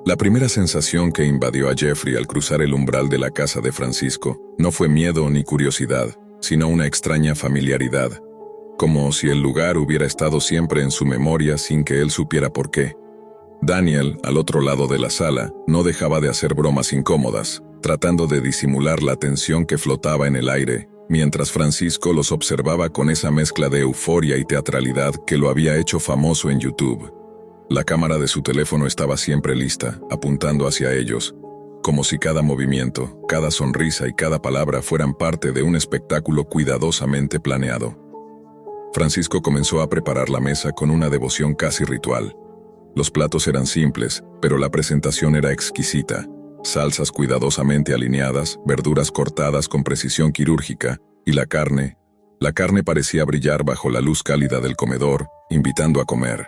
La primera sensación que invadió a Jeffrey al cruzar el umbral de la casa de Francisco no fue miedo ni curiosidad, sino una extraña familiaridad, como si el lugar hubiera estado siempre en su memoria sin que él supiera por qué. Daniel, al otro lado de la sala, no dejaba de hacer bromas incómodas, tratando de disimular la tensión que flotaba en el aire, mientras Francisco los observaba con esa mezcla de euforia y teatralidad que lo había hecho famoso en YouTube. La cámara de su teléfono estaba siempre lista, apuntando hacia ellos, como si cada movimiento, cada sonrisa y cada palabra fueran parte de un espectáculo cuidadosamente planeado. Francisco comenzó a preparar la mesa con una devoción casi ritual. Los platos eran simples, pero la presentación era exquisita. Salsas cuidadosamente alineadas, verduras cortadas con precisión quirúrgica, y la carne parecía brillar bajo la luz cálida del comedor, invitando a comer.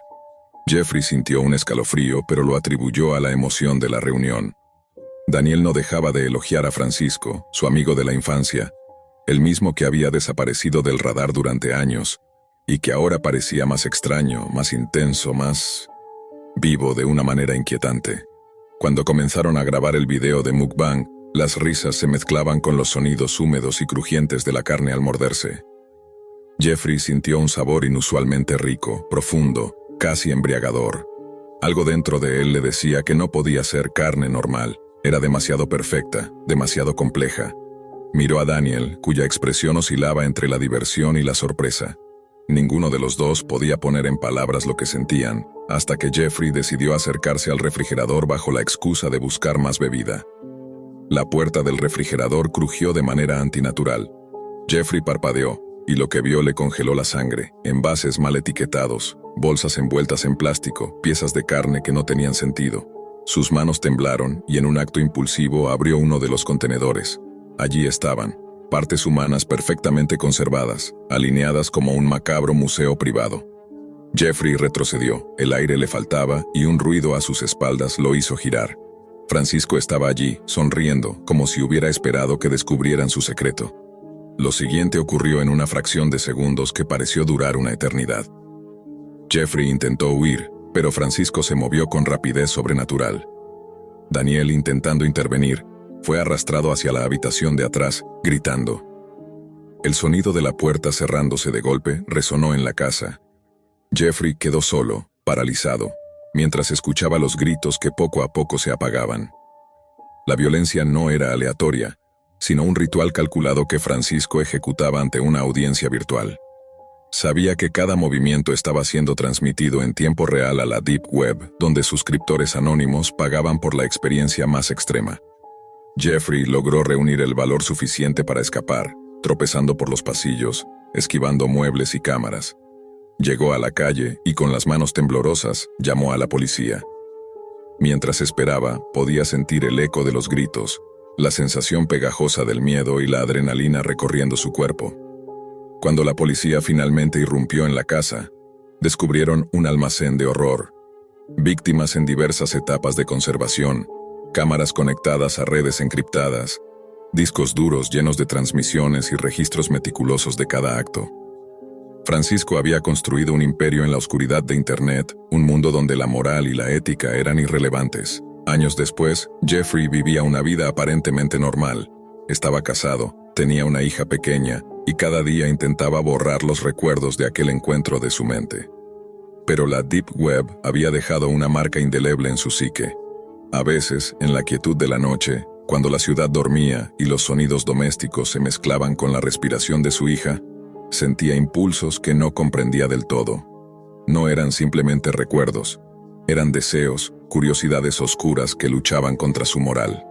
Jeffrey sintió un escalofrío, pero lo atribuyó a la emoción de la reunión. Daniel no dejaba de elogiar a Francisco, su amigo de la infancia, el mismo que había desaparecido del radar durante años, y que ahora parecía más extraño, más intenso, más vivo de una manera inquietante. Cuando comenzaron a grabar el video de mukbang, las risas se mezclaban con los sonidos húmedos y crujientes de la carne al morderse. Jeffrey sintió un sabor inusualmente rico, profundo, casi embriagador. Algo dentro de él le decía que no podía ser carne normal, era demasiado perfecta, demasiado compleja. Miró a Daniel, cuya expresión oscilaba entre la diversión y la sorpresa. Ninguno de los dos podía poner en palabras lo que sentían, hasta que Jeffrey decidió acercarse al refrigerador bajo la excusa de buscar más bebida. La puerta del refrigerador crujió de manera antinatural. Jeffrey parpadeó, y lo que vio le congeló la sangre, envases mal etiquetados, bolsas envueltas en plástico, piezas de carne que no tenían sentido. Sus manos temblaron y en un acto impulsivo abrió uno de los contenedores. Allí estaban, partes humanas perfectamente conservadas, alineadas como un macabro museo privado. Jeffrey retrocedió, el aire le faltaba y un ruido a sus espaldas lo hizo girar. Francisco estaba allí, sonriendo, como si hubiera esperado que descubrieran su secreto. Lo siguiente ocurrió en una fracción de segundos que pareció durar una eternidad. Jeffrey intentó huir, pero Francisco se movió con rapidez sobrenatural. Daniel, intentando intervenir, fue arrastrado hacia la habitación de atrás, gritando. El sonido de la puerta cerrándose de golpe resonó en la casa. Jeffrey quedó solo, paralizado, mientras escuchaba los gritos que poco a poco se apagaban. La violencia no era aleatoria, sino un ritual calculado que Francisco ejecutaba ante una audiencia virtual. Sabía que cada movimiento estaba siendo transmitido en tiempo real a la Deep Web, donde suscriptores anónimos pagaban por la experiencia más extrema. Jeffrey logró reunir el valor suficiente para escapar, tropezando por los pasillos, esquivando muebles y cámaras. Llegó a la calle y con las manos temblorosas llamó a la policía. Mientras esperaba, podía sentir el eco de los gritos, la sensación pegajosa del miedo y la adrenalina recorriendo su cuerpo. Cuando la policía finalmente irrumpió en la casa, descubrieron un almacén de horror. Víctimas en diversas etapas de conservación, cámaras conectadas a redes encriptadas, discos duros llenos de transmisiones y registros meticulosos de cada acto. Francisco había construido un imperio en la oscuridad de Internet, un mundo donde la moral y la ética eran irrelevantes. Años después, Jeffrey vivía una vida aparentemente normal. Estaba casado, tenía una hija pequeña, y cada día intentaba borrar los recuerdos de aquel encuentro de su mente. Pero la Deep Web había dejado una marca indeleble en su psique. A veces, en la quietud de la noche, cuando la ciudad dormía y los sonidos domésticos se mezclaban con la respiración de su hija, sentía impulsos que no comprendía del todo. No eran simplemente recuerdos, eran deseos, curiosidades oscuras que luchaban contra su moral.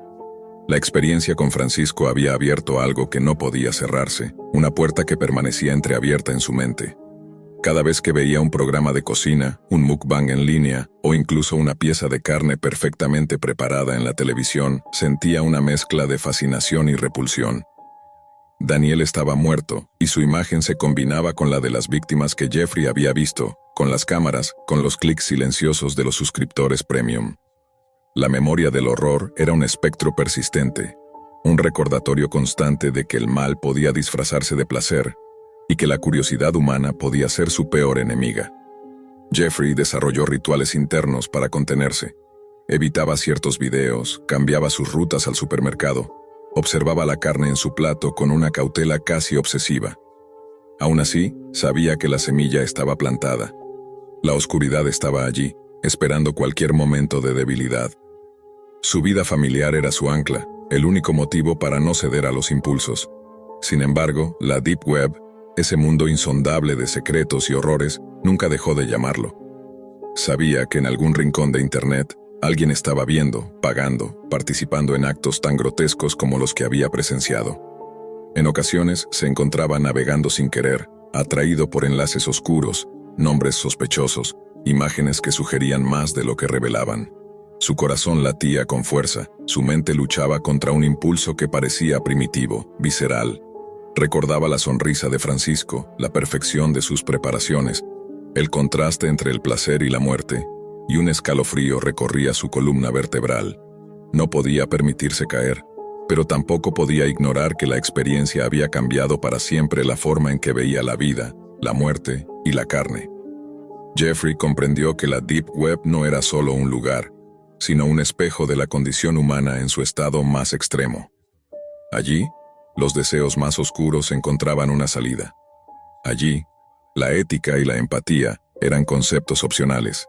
La experiencia con Francisco había abierto algo que no podía cerrarse, una puerta que permanecía entreabierta en su mente. Cada vez que veía un programa de cocina, un mukbang en línea, o incluso una pieza de carne perfectamente preparada en la televisión, sentía una mezcla de fascinación y repulsión. Daniel estaba muerto, y su imagen se combinaba con la de las víctimas que Jeffrey había visto, con las cámaras, con los clics silenciosos de los suscriptores premium. La memoria del horror era un espectro persistente, un recordatorio constante de que el mal podía disfrazarse de placer y que la curiosidad humana podía ser su peor enemiga. Jeffrey desarrolló rituales internos para contenerse. Evitaba ciertos videos, cambiaba sus rutas al supermercado, observaba la carne en su plato con una cautela casi obsesiva. Aún así, sabía que la semilla estaba plantada. La oscuridad estaba allí, esperando cualquier momento de debilidad. Su vida familiar era su ancla, el único motivo para no ceder a los impulsos. Sin embargo, la Deep Web, ese mundo insondable de secretos y horrores, nunca dejó de llamarlo. Sabía que en algún rincón de Internet, alguien estaba viendo, pagando, participando en actos tan grotescos como los que había presenciado. En ocasiones se encontraba navegando sin querer, atraído por enlaces oscuros, nombres sospechosos, imágenes que sugerían más de lo que revelaban. Su corazón latía con fuerza, su mente luchaba contra un impulso que parecía primitivo, visceral. Recordaba la sonrisa de Francisco, la perfección de sus preparaciones, el contraste entre el placer y la muerte, y un escalofrío recorría su columna vertebral. No podía permitirse caer, pero tampoco podía ignorar que la experiencia había cambiado para siempre la forma en que veía la vida, la muerte y la carne. Jeffrey comprendió que la Deep Web no era solo un lugar, sino un espejo de la condición humana en su estado más extremo. Allí, los deseos más oscuros encontraban una salida. Allí, la ética y la empatía eran conceptos opcionales,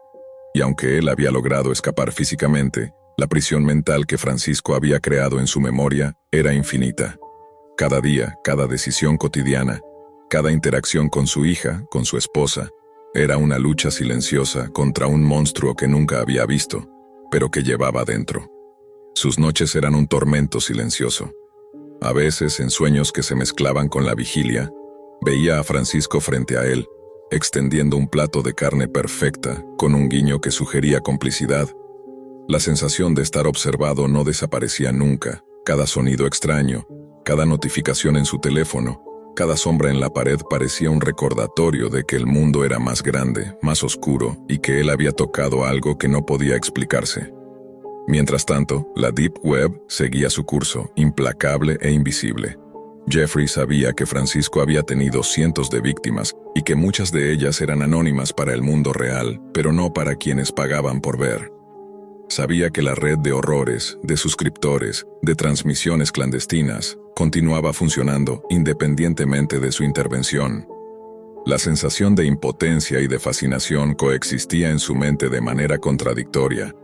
y aunque él había logrado escapar físicamente, la prisión mental que Francisco había creado en su memoria era infinita. Cada día, cada decisión cotidiana, cada interacción con su hija, con su esposa, era una lucha silenciosa contra un monstruo que nunca había visto, pero que llevaba dentro. Sus noches eran un tormento silencioso. A veces, en sueños que se mezclaban con la vigilia, veía a Francisco frente a él, extendiendo un plato de carne perfecta, con un guiño que sugería complicidad. La sensación de estar observado no desaparecía nunca. Cada sonido extraño, cada notificación en su teléfono, cada sombra en la pared parecía un recordatorio de que el mundo era más grande, más oscuro, y que él había tocado algo que no podía explicarse. Mientras tanto, la Deep Web seguía su curso, implacable e invisible. Jeffrey sabía que Francisco había tenido cientos de víctimas y que muchas de ellas eran anónimas para el mundo real, pero no para quienes pagaban por ver. Sabía que la red de horrores, de suscriptores, de transmisiones clandestinas, continuaba funcionando independientemente de su intervención. La sensación de impotencia y de fascinación coexistía en su mente de manera contradictoria,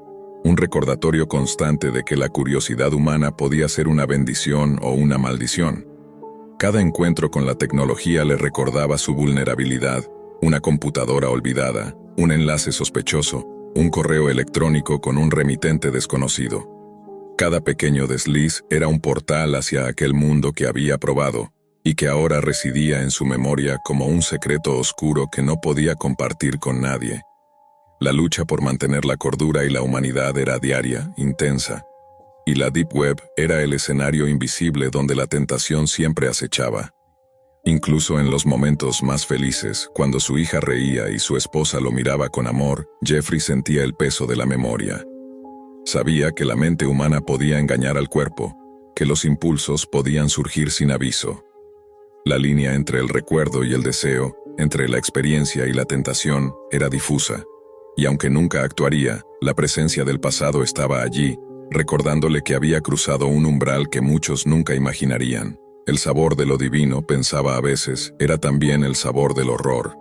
un recordatorio constante de que la curiosidad humana podía ser una bendición o una maldición. Cada encuentro con la tecnología le recordaba su vulnerabilidad, una computadora olvidada, un enlace sospechoso, un correo electrónico con un remitente desconocido. Cada pequeño desliz era un portal hacia aquel mundo que había probado, y que ahora residía en su memoria como un secreto oscuro que no podía compartir con nadie. La lucha por mantener la cordura y la humanidad era diaria, intensa, y la Deep Web era el escenario invisible donde la tentación siempre acechaba. Incluso en los momentos más felices, cuando su hija reía y su esposa lo miraba con amor, Jeffrey sentía el peso de la memoria. Sabía que la mente humana podía engañar al cuerpo, que los impulsos podían surgir sin aviso. La línea entre el recuerdo y el deseo, entre la experiencia y la tentación, era difusa, y aunque nunca actuaría, la presencia del pasado estaba allí, recordándole que había cruzado un umbral que muchos nunca imaginarían. El sabor de lo divino, pensaba a veces, era también el sabor del horror.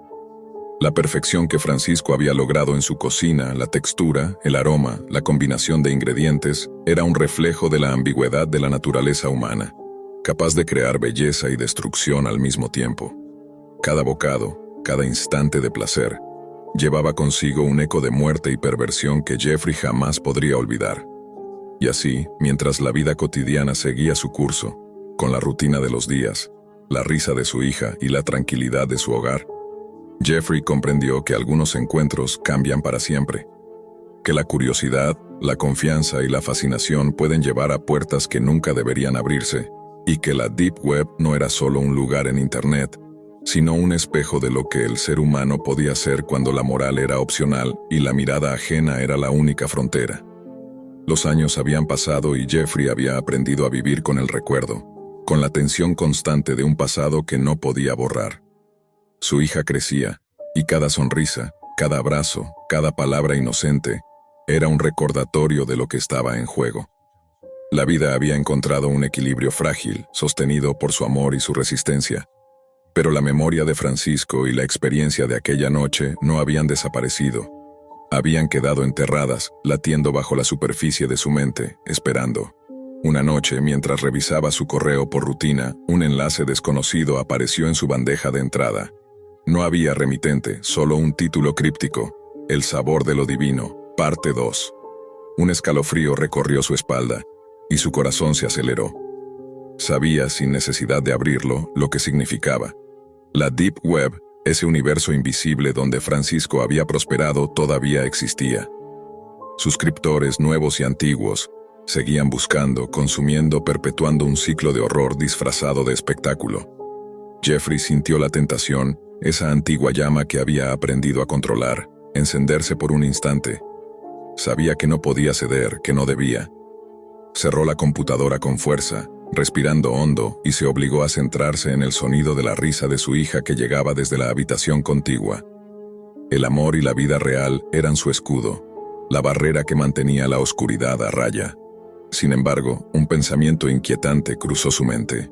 La perfección que Francisco había logrado en su cocina, la textura, el aroma, la combinación de ingredientes, era un reflejo de la ambigüedad de la naturaleza humana, capaz de crear belleza y destrucción al mismo tiempo. Cada bocado, cada instante de placer, llevaba consigo un eco de muerte y perversión que Jeffrey jamás podría olvidar. Y así, mientras la vida cotidiana seguía su curso, con la rutina de los días, la risa de su hija y la tranquilidad de su hogar, Jeffrey comprendió que algunos encuentros cambian para siempre, que la curiosidad, la confianza y la fascinación pueden llevar a puertas que nunca deberían abrirse, y que la Deep Web no era solo un lugar en Internet, sino un espejo de lo que el ser humano podía ser cuando la moral era opcional y la mirada ajena era la única frontera. Los años habían pasado y Jeffrey había aprendido a vivir con el recuerdo, con la tensión constante de un pasado que no podía borrar. Su hija crecía, y cada sonrisa, cada abrazo, cada palabra inocente, Era un recordatorio de lo que estaba en juego. La vida había encontrado un equilibrio frágil, sostenido por su amor y su resistencia. Pero la memoria de Francisco y la experiencia de aquella noche no habían desaparecido. Habían quedado enterradas, latiendo bajo la superficie de su mente, esperando. Una noche, mientras revisaba su correo por rutina, un enlace desconocido apareció en su bandeja de entrada. No había remitente, solo un título críptico: El sabor de lo divino, parte 2. Un escalofrío recorrió su espalda, y su corazón se aceleró. Sabía, sin necesidad de abrirlo, lo que significaba. La Deep Web, ese universo invisible donde Francisco había prosperado, todavía existía. Suscriptores nuevos y antiguos seguían buscando, consumiendo, perpetuando un ciclo de horror disfrazado de espectáculo. Jeffrey sintió la tentación, esa antigua llama que había aprendido a controlar, encenderse por un instante. Sabía que no podía ceder, que no debía. Cerró la computadora con fuerza, respirando hondo, y se obligó a centrarse en el sonido de la risa de su hija que llegaba desde la habitación contigua. El amor y la vida real eran su escudo, la barrera que mantenía la oscuridad a raya. Sin embargo, un pensamiento inquietante cruzó su mente.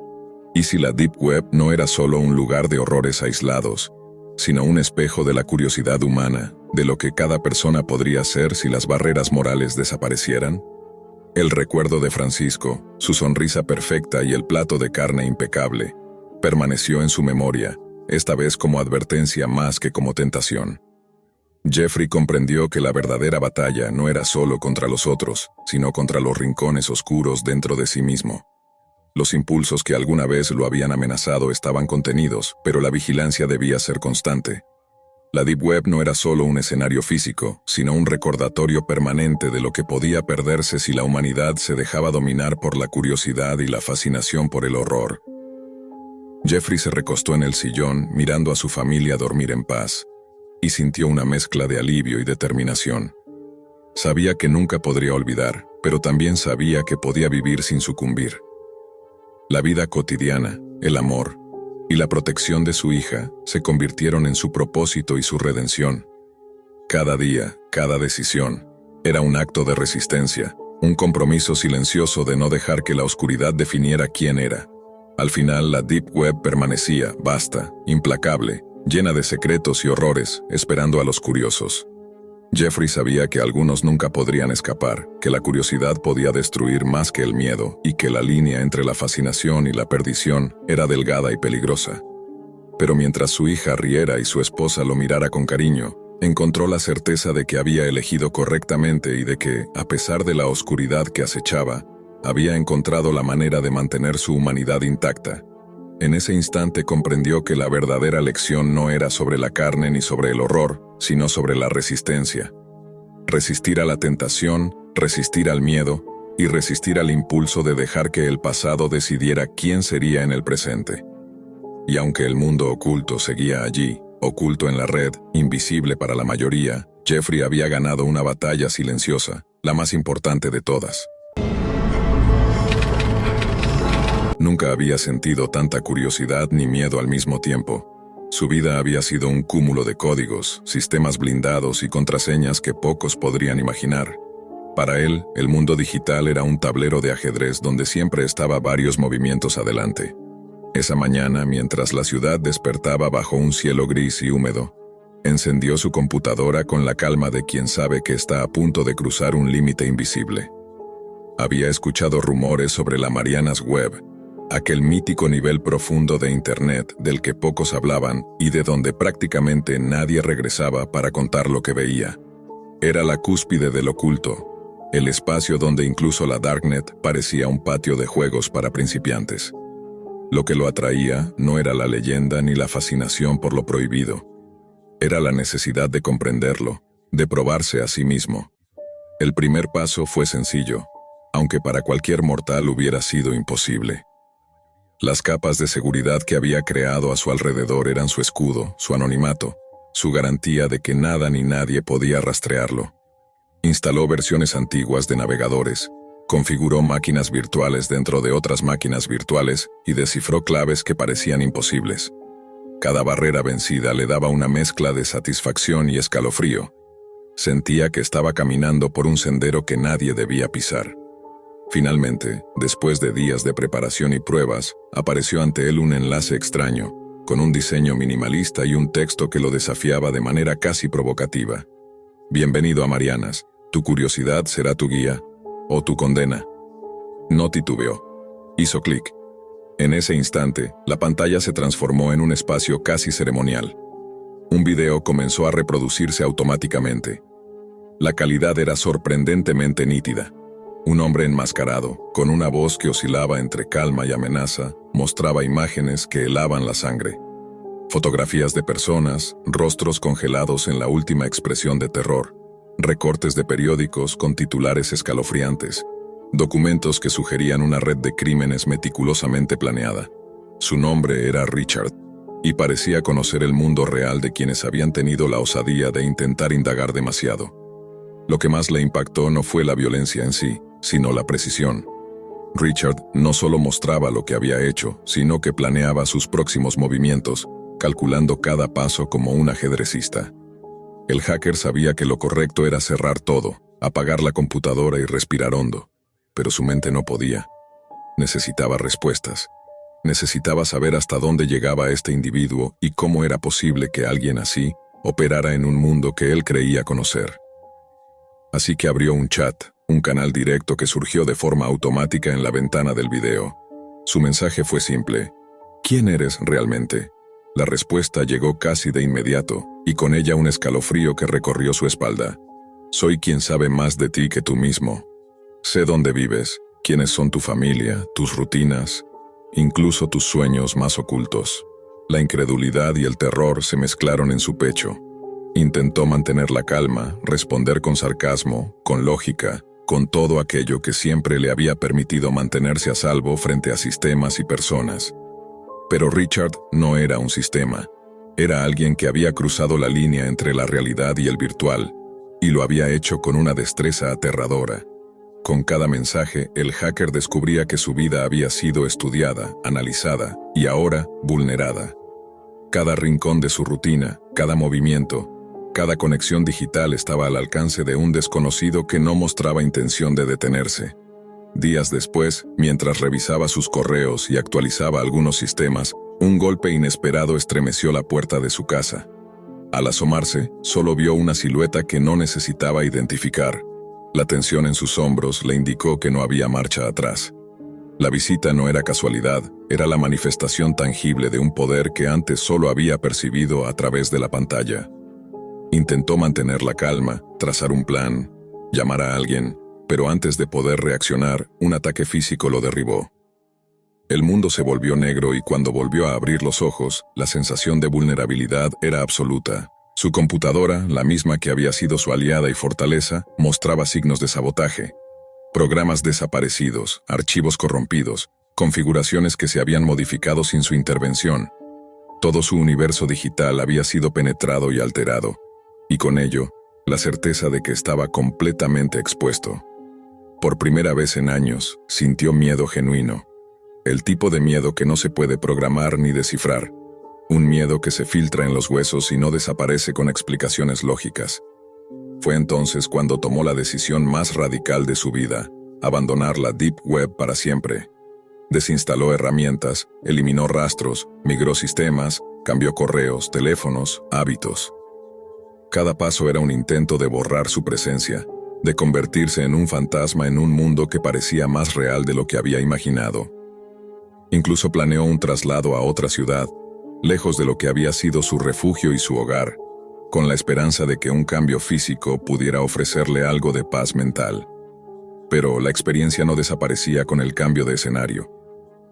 ¿Y si la Deep Web no era solo un lugar de horrores aislados, sino un espejo de la curiosidad humana, de lo que cada persona podría ser si las barreras morales desaparecieran? El recuerdo de Francisco, su sonrisa perfecta y el plato de carne impecable, permaneció en su memoria, esta vez como advertencia más que como tentación. Jeffrey comprendió que la verdadera batalla no era solo contra los otros, sino contra los rincones oscuros dentro de sí mismo. Los impulsos que alguna vez lo habían amenazado estaban contenidos, pero la vigilancia debía ser constante. La Deep Web no era solo un escenario físico, sino un recordatorio permanente de lo que podía perderse si la humanidad se dejaba dominar por la curiosidad y la fascinación por el horror. Jeffrey se recostó en el sillón, mirando a su familia dormir en paz, y sintió una mezcla de alivio y determinación. Sabía que nunca podría olvidar, pero también sabía que podía vivir sin sucumbir. La vida cotidiana, el amor y la protección de su hija se convirtieron en su propósito y su redención. Cada día, cada decisión, era un acto de resistencia, un compromiso silencioso de no dejar que la oscuridad definiera quién era. Al final, la Deep Web permanecía, vasta, implacable, llena de secretos y horrores, esperando a los curiosos. Jeffrey sabía que algunos nunca podrían escapar, que la curiosidad podía destruir más que el miedo, y que la línea entre la fascinación y la perdición era delgada y peligrosa. Pero mientras su hija riera y su esposa lo mirara con cariño, encontró la certeza de que había elegido correctamente y de que, a pesar de la oscuridad que acechaba, había encontrado la manera de mantener su humanidad intacta. En ese instante comprendió que la verdadera lección no era sobre la carne ni sobre el horror, sino sobre la resistencia. Resistir a la tentación, resistir al miedo y resistir al impulso de dejar que el pasado decidiera quién sería en el presente. Y aunque el mundo oculto seguía allí, oculto en la red, invisible para la mayoría, Jeffrey había ganado una batalla silenciosa, la más importante de todas. Nunca había sentido tanta curiosidad ni miedo al mismo tiempo. Su vida había sido un cúmulo de códigos, sistemas blindados y contraseñas que pocos podrían imaginar. Para él, el mundo digital era un tablero de ajedrez donde siempre estaba varios movimientos adelante. Esa mañana, mientras la ciudad despertaba bajo un cielo gris y húmedo, encendió su computadora con la calma de quien sabe que está a punto de cruzar un límite invisible. Había escuchado rumores sobre la Marianas Web, aquel mítico nivel profundo de Internet del que pocos hablaban y de donde prácticamente nadie regresaba para contar lo que veía. Era la cúspide del oculto, el espacio donde incluso la Darknet parecía un patio de juegos para principiantes. Lo que lo atraía no era la leyenda ni la fascinación por lo prohibido. Era la necesidad de comprenderlo, de probarse a sí mismo. El primer paso fue sencillo, aunque para cualquier mortal hubiera sido imposible. Las capas de seguridad que había creado a su alrededor eran su escudo, su anonimato, su garantía de que nada ni nadie podía rastrearlo. Instaló versiones antiguas de navegadores, configuró máquinas virtuales dentro de otras máquinas virtuales y descifró claves que parecían imposibles. Cada barrera vencida le daba una mezcla de satisfacción y escalofrío. Sentía que estaba caminando por un sendero que nadie debía pisar. Finalmente, después de días de preparación y pruebas, apareció ante él un enlace extraño, con un diseño minimalista y un texto que lo desafiaba de manera casi provocativa. Bienvenido a Marianas, tu curiosidad será tu guía, o tu condena. No titubeó. Hizo clic. En ese instante, la pantalla se transformó en un espacio casi ceremonial. Un video comenzó a reproducirse automáticamente. La calidad era sorprendentemente nítida. Un hombre enmascarado, con una voz que oscilaba entre calma y amenaza, mostraba imágenes que helaban la sangre. Fotografías de personas, rostros congelados en la última expresión de terror, recortes de periódicos con titulares escalofriantes, documentos que sugerían una red de crímenes meticulosamente planeada. Su nombre era Richard, y parecía conocer el mundo real de quienes habían tenido la osadía de intentar indagar demasiado. Lo que más le impactó no fue la violencia en sí, sino la precisión. Richard no solo mostraba lo que había hecho, sino que planeaba sus próximos movimientos, calculando cada paso como un ajedrecista. El hacker sabía que lo correcto era cerrar todo, apagar la computadora y respirar hondo, pero su mente no podía. Necesitaba respuestas. Necesitaba saber hasta dónde llegaba este individuo y cómo era posible que alguien así operara en un mundo que él creía conocer. Así que abrió un chat, un canal directo que surgió de forma automática en la ventana del video. Su mensaje fue simple: ¿quién eres realmente? La respuesta llegó casi de inmediato, y con ella un escalofrío que recorrió su espalda. Soy quien sabe más de ti que tú mismo. Sé dónde vives, quiénes son tu familia, tus rutinas, incluso tus sueños más ocultos. La incredulidad y el terror se mezclaron en su pecho. Intentó mantener la calma, responder con sarcasmo, con lógica, con todo aquello que siempre le había permitido mantenerse a salvo frente a sistemas y personas. Pero Richard no era un sistema. Era alguien que había cruzado la línea entre la realidad y el virtual, y lo había hecho con una destreza aterradora. Con cada mensaje, el hacker descubría que su vida había sido estudiada, analizada y ahora vulnerada. Cada rincón de su rutina, cada movimiento, cada conexión digital estaba al alcance de un desconocido que no mostraba intención de detenerse. Días después, mientras revisaba sus correos y actualizaba algunos sistemas, un golpe inesperado estremeció la puerta de su casa. Al asomarse, solo vio una silueta que no necesitaba identificar. La tensión en sus hombros le indicó que no había marcha atrás. La visita no era casualidad, era la manifestación tangible de un poder que antes solo había percibido a través de la pantalla. Intentó mantener la calma, trazar un plan, llamar a alguien, pero antes de poder reaccionar, un ataque físico lo derribó. El mundo se volvió negro y cuando volvió a abrir los ojos, la sensación de vulnerabilidad era absoluta. Su computadora, la misma que había sido su aliada y fortaleza, mostraba signos de sabotaje. Programas desaparecidos, archivos corrompidos, configuraciones que se habían modificado sin su intervención. Todo su universo digital había sido penetrado y alterado, y con ello, la certeza de que estaba completamente expuesto. Por primera vez en años, sintió miedo genuino. El tipo de miedo que no se puede programar ni descifrar. Un miedo que se filtra en los huesos y no desaparece con explicaciones lógicas. Fue entonces cuando tomó la decisión más radical de su vida: abandonar la Deep Web para siempre. Desinstaló herramientas, eliminó rastros, migró sistemas, cambió correos, teléfonos, hábitos. Cada paso era un intento de borrar su presencia, de convertirse en un fantasma en un mundo que parecía más real de lo que había imaginado. Incluso planeó un traslado a otra ciudad, lejos de lo que había sido su refugio y su hogar, con la esperanza de que un cambio físico pudiera ofrecerle algo de paz mental. Pero la experiencia no desaparecía con el cambio de escenario.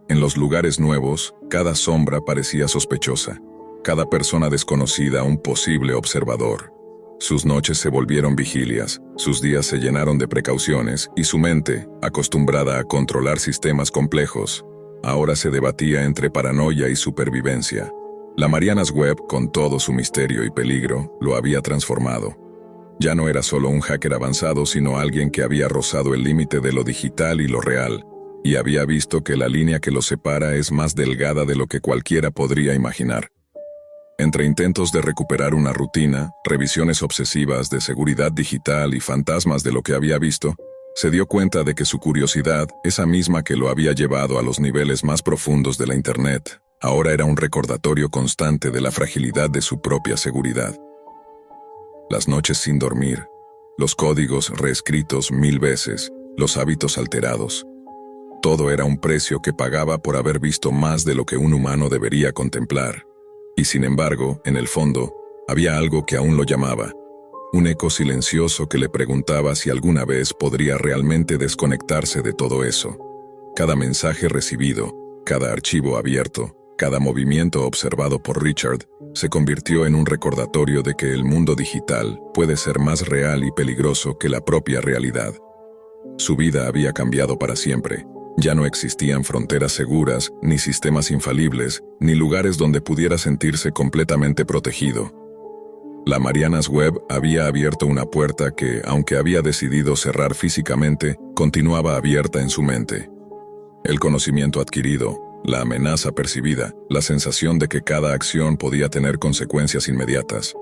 En los lugares nuevos, cada sombra parecía sospechosa, cada persona desconocida un posible observador. Sus noches se volvieron vigilias, sus días se llenaron de precauciones y su mente, acostumbrada a controlar sistemas complejos, ahora se debatía entre paranoia y supervivencia. La Marianas Web, con todo su misterio y peligro, lo había transformado. Ya no era solo un hacker avanzado, sino alguien que había rozado el límite de lo digital y lo real, y había visto que la línea que los separa es más delgada de lo que cualquiera podría imaginar. Entre intentos de recuperar una rutina, revisiones obsesivas de seguridad digital y fantasmas de lo que había visto, se dio cuenta de que su curiosidad, esa misma que lo había llevado a los niveles más profundos de la Internet, ahora era un recordatorio constante de la fragilidad de su propia seguridad. Las noches sin dormir, los códigos reescritos 1000 veces, los hábitos alterados. Todo era un precio que pagaba por haber visto más de lo que un humano debería contemplar. Y sin embargo, en el fondo, había algo que aún lo llamaba. Un eco silencioso que le preguntaba si alguna vez podría realmente desconectarse de todo eso. Cada mensaje recibido, cada archivo abierto, cada movimiento observado por Richard, se convirtió en un recordatorio de que el mundo digital puede ser más real y peligroso que la propia realidad. Su vida había cambiado para siempre. Ya no existían fronteras seguras, ni sistemas infalibles, ni lugares donde pudiera sentirse completamente protegido. La Marianas Web había abierto una puerta que, aunque había decidido cerrar físicamente, continuaba abierta en su mente. El conocimiento adquirido, la amenaza percibida, la sensación de que cada acción podía tener consecuencias inmediatas.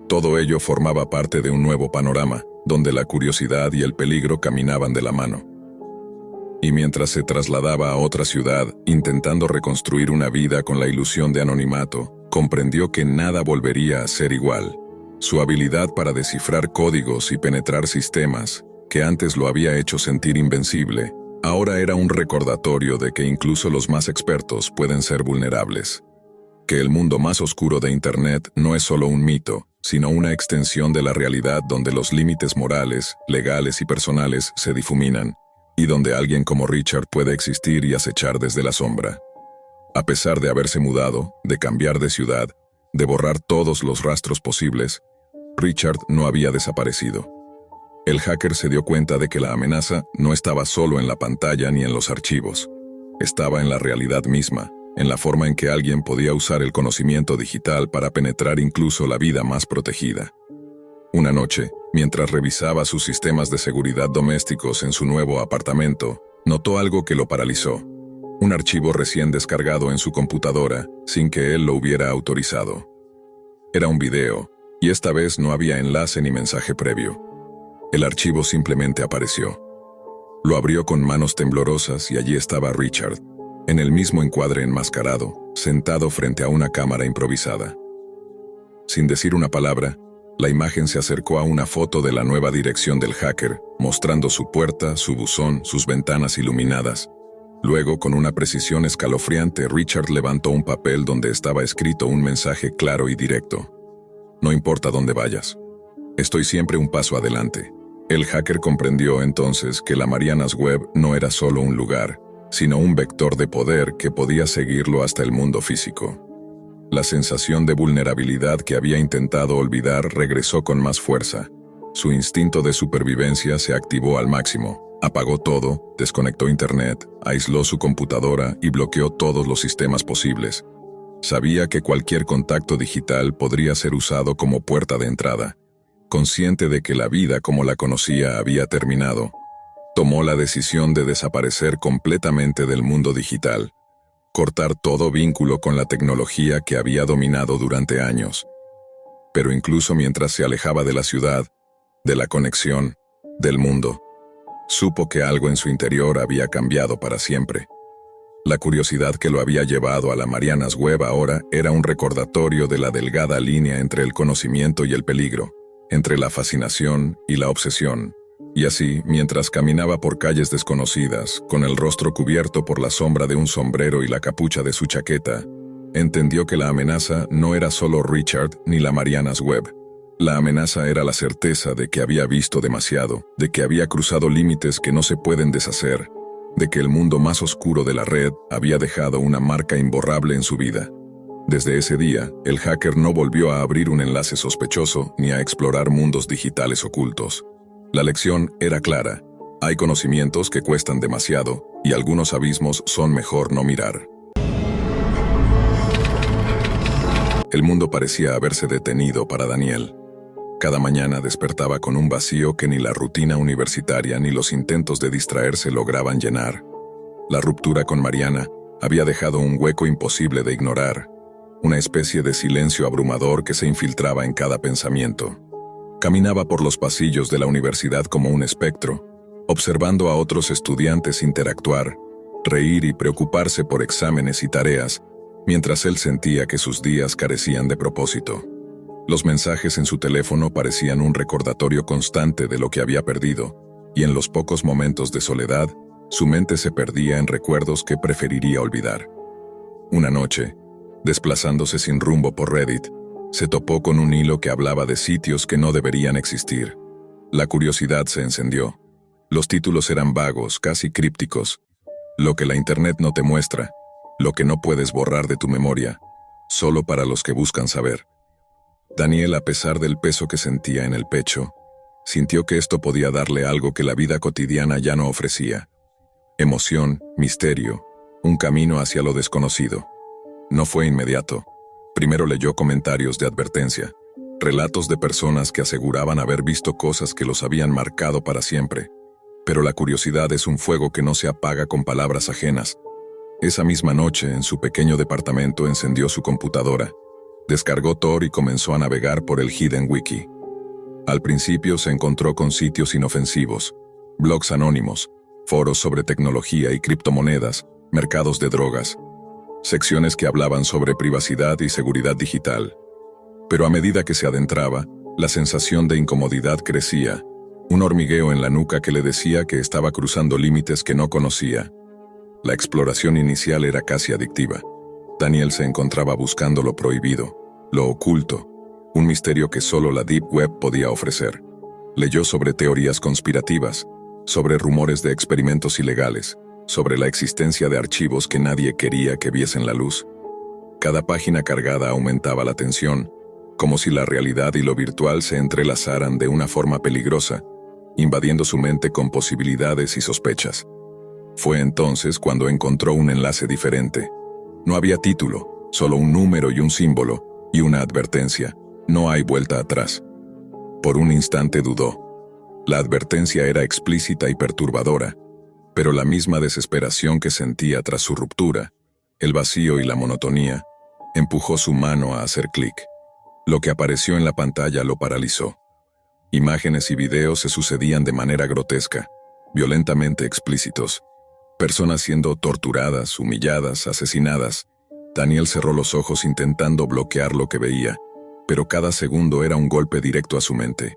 Todo ello formaba parte de un nuevo panorama, donde la curiosidad y el peligro caminaban de la mano. Y mientras se trasladaba a otra ciudad, intentando reconstruir una vida con la ilusión de anonimato, comprendió que nada volvería a ser igual. Su habilidad para descifrar códigos y penetrar sistemas, que antes lo había hecho sentir invencible, ahora era un recordatorio de que incluso los más expertos pueden ser vulnerables. Que el mundo más oscuro de Internet no es solo un mito, sino una extensión de la realidad donde los límites morales, legales y personales se difuminan, y donde alguien como Richard puede existir y acechar desde la sombra. A pesar de haberse mudado, de cambiar de ciudad, de borrar todos los rastros posibles, Richard no había desaparecido. El hacker se dio cuenta de que la amenaza no estaba solo en la pantalla ni en los archivos. Estaba en la realidad misma, en la forma en que alguien podía usar el conocimiento digital para penetrar incluso la vida más protegida. Una noche, mientras revisaba sus sistemas de seguridad domésticos en su nuevo apartamento, notó algo que lo paralizó. Un archivo recién descargado en su computadora, sin que él lo hubiera autorizado. Era un video, y esta vez no había enlace ni mensaje previo. El archivo simplemente apareció. Lo abrió con manos temblorosas y allí estaba Richard, en el mismo encuadre enmascarado, sentado frente a una cámara improvisada. Sin decir una palabra, la imagen se acercó a una foto de la nueva dirección del hacker, mostrando su puerta, su buzón, sus ventanas iluminadas. Luego, con una precisión escalofriante, Richard levantó un papel donde estaba escrito un mensaje claro y directo. No importa dónde vayas. Estoy siempre un paso adelante. El hacker comprendió entonces que la Marianas Web no era solo un lugar, sino un vector de poder que podía seguirlo hasta el mundo físico. La sensación de vulnerabilidad que había intentado olvidar regresó con más fuerza. Su instinto de supervivencia se activó al máximo. Apagó todo, desconectó internet, aisló su computadora y bloqueó todos los sistemas posibles. Sabía que cualquier contacto digital podría ser usado como puerta de entrada. Consciente de que la vida como la conocía había terminado, tomó la decisión de desaparecer completamente del mundo digital. Cortar todo vínculo con la tecnología que había dominado durante años. Pero incluso mientras se alejaba de la ciudad, de la conexión, del mundo, supo que algo en su interior había cambiado para siempre. La curiosidad que lo había llevado a la Marianas Web ahora era un recordatorio de la delgada línea entre el conocimiento y el peligro, entre la fascinación y la obsesión. Y así, mientras caminaba por calles desconocidas, con el rostro cubierto por la sombra de un sombrero y la capucha de su chaqueta, entendió que la amenaza no era solo Richard ni la Marianas Web. La amenaza era la certeza de que había visto demasiado, de que había cruzado límites que no se pueden deshacer, de que el mundo más oscuro de la red había dejado una marca imborrable en su vida. Desde ese día, el hacker no volvió a abrir un enlace sospechoso ni a explorar mundos digitales ocultos. La lección era clara. Hay conocimientos que cuestan demasiado y algunos abismos son mejor no mirar. El mundo parecía haberse detenido para Daniel. Cada mañana despertaba con un vacío que ni la rutina universitaria ni los intentos de distraerse lograban llenar. La ruptura con Mariana había dejado un hueco imposible de ignorar, una especie de silencio abrumador que se infiltraba en cada pensamiento. Caminaba por los pasillos de la universidad como un espectro, observando a otros estudiantes interactuar, reír y preocuparse por exámenes y tareas, mientras él sentía que sus días carecían de propósito. Los mensajes en su teléfono parecían un recordatorio constante de lo que había perdido, y en los pocos momentos de soledad, su mente se perdía en recuerdos que preferiría olvidar. Una noche, desplazándose sin rumbo por Reddit, se topó con un hilo que hablaba de sitios que no deberían existir. La curiosidad se encendió. Los títulos eran vagos, casi crípticos. Lo que la internet no te muestra, lo que no puedes borrar de tu memoria, solo para los que buscan saber. Daniel, a pesar del peso que sentía en el pecho, sintió que esto podía darle algo que la vida cotidiana ya no ofrecía. Emoción, misterio, un camino hacia lo desconocido. No fue inmediato. Primero leyó comentarios de advertencia, relatos de personas que aseguraban haber visto cosas que los habían marcado para siempre. Pero la curiosidad es un fuego que no se apaga con palabras ajenas. Esa misma noche, en su pequeño departamento, encendió su computadora, descargó Tor y comenzó a navegar por el Hidden Wiki. Al principio se encontró con sitios inofensivos, blogs anónimos, foros sobre tecnología y criptomonedas, mercados de drogas, secciones que hablaban sobre privacidad y seguridad digital. Pero a medida que se adentraba, la sensación de incomodidad crecía, un hormigueo en la nuca que le decía que estaba cruzando límites que no conocía. La exploración inicial era casi adictiva. Daniel se encontraba buscando lo prohibido, lo oculto, un misterio que solo la Deep Web podía ofrecer. Leyó sobre teorías conspirativas, sobre rumores de experimentos ilegales, sobre la existencia de archivos que nadie quería que viesen la luz. Cada página cargada aumentaba la tensión, como si la realidad y lo virtual se entrelazaran de una forma peligrosa, invadiendo su mente con posibilidades y sospechas. Fue entonces cuando encontró un enlace diferente. No había título, solo un número y un símbolo, y una advertencia: no hay vuelta atrás. Por un instante dudó. La advertencia era explícita y perturbadora, pero la misma desesperación que sentía tras su ruptura, el vacío y la monotonía, empujó su mano a hacer clic. Lo que apareció en la pantalla lo paralizó. Imágenes y videos se sucedían de manera grotesca, violentamente explícitos. Personas siendo torturadas, humilladas, asesinadas. Daniel cerró los ojos intentando bloquear lo que veía, pero cada segundo era un golpe directo a su mente.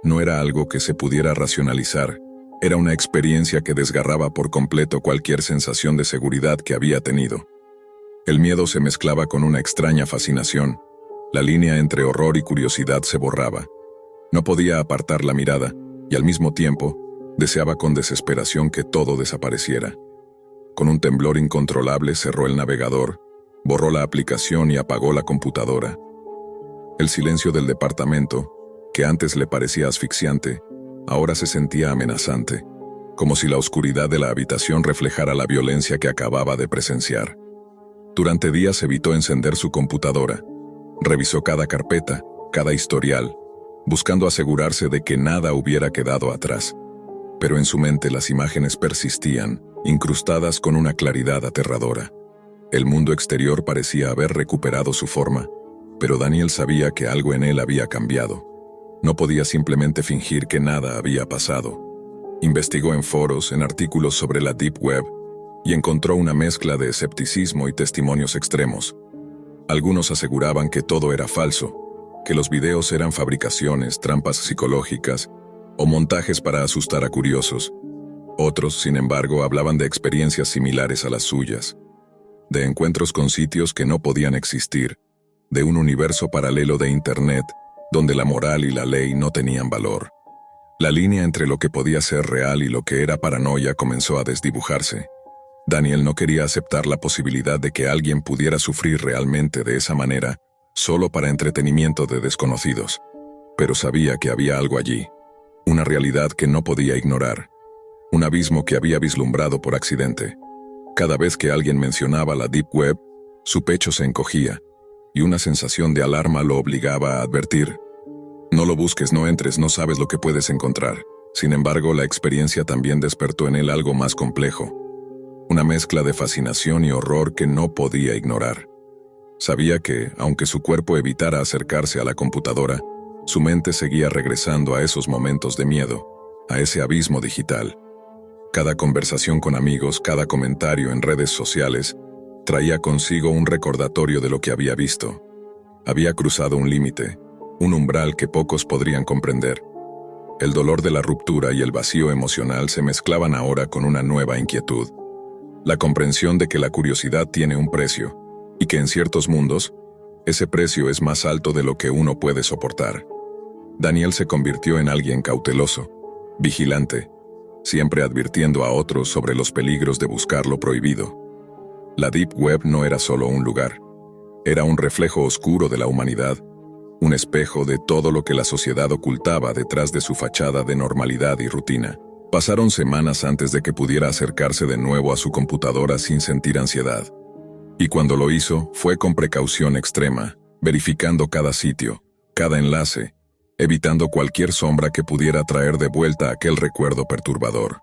No era algo que se pudiera racionalizar, era una experiencia que desgarraba por completo cualquier sensación de seguridad que había tenido. El miedo se mezclaba con una extraña fascinación. La línea entre horror y curiosidad se borraba. No podía apartar la mirada, y al mismo tiempo, deseaba con desesperación que todo desapareciera. Con un temblor incontrolable cerró el navegador, borró la aplicación y apagó la computadora. El silencio del departamento, que antes le parecía asfixiante, ahora se sentía amenazante, como si la oscuridad de la habitación reflejara la violencia que acababa de presenciar. Durante días evitó encender su computadora. Revisó cada carpeta, cada historial, buscando asegurarse de que nada hubiera quedado atrás. Pero en su mente las imágenes persistían, incrustadas con una claridad aterradora. El mundo exterior parecía haber recuperado su forma, pero Daniel sabía que algo en él había cambiado. No podía simplemente fingir que nada había pasado. Investigó en foros, en artículos sobre la Deep Web, y encontró una mezcla de escepticismo y testimonios extremos. Algunos aseguraban que todo era falso, que los videos eran fabricaciones, trampas psicológicas o montajes para asustar a curiosos. Otros, sin embargo, hablaban de experiencias similares a las suyas, de encuentros con sitios que no podían existir, de un universo paralelo de Internet, donde la moral y la ley no tenían valor. La línea entre lo que podía ser real y lo que era paranoia comenzó a desdibujarse. Daniel no quería aceptar la posibilidad de que alguien pudiera sufrir realmente de esa manera, solo para entretenimiento de desconocidos. Pero sabía que había algo allí, una realidad que no podía ignorar, un abismo que había vislumbrado por accidente. Cada vez que alguien mencionaba la Deep Web, su pecho se encogía, y una sensación de alarma lo obligaba a advertir: no lo busques, no entres, no sabes lo que puedes encontrar. Sin embargo, la experiencia también despertó en él algo más complejo, una mezcla de fascinación y horror que no podía ignorar. Sabía que, aunque su cuerpo evitara acercarse a la computadora, su mente seguía regresando a esos momentos de miedo, a ese abismo digital. Cada conversación con amigos, cada comentario en redes sociales, traía consigo un recordatorio de lo que había visto. Había cruzado un límite, un umbral que pocos podrían comprender. El dolor de la ruptura y el vacío emocional se mezclaban ahora con una nueva inquietud. La comprensión de que la curiosidad tiene un precio, y que en ciertos mundos, ese precio es más alto de lo que uno puede soportar. Daniel se convirtió en alguien cauteloso, vigilante, siempre advirtiendo a otros sobre los peligros de buscar lo prohibido. La Deep Web no era solo un lugar, era un reflejo oscuro de la humanidad, un espejo de todo lo que la sociedad ocultaba detrás de su fachada de normalidad y rutina. Pasaron semanas antes de que pudiera acercarse de nuevo a su computadora sin sentir ansiedad. Y cuando lo hizo, fue con precaución extrema, verificando cada sitio, cada enlace, evitando cualquier sombra que pudiera traer de vuelta aquel recuerdo perturbador.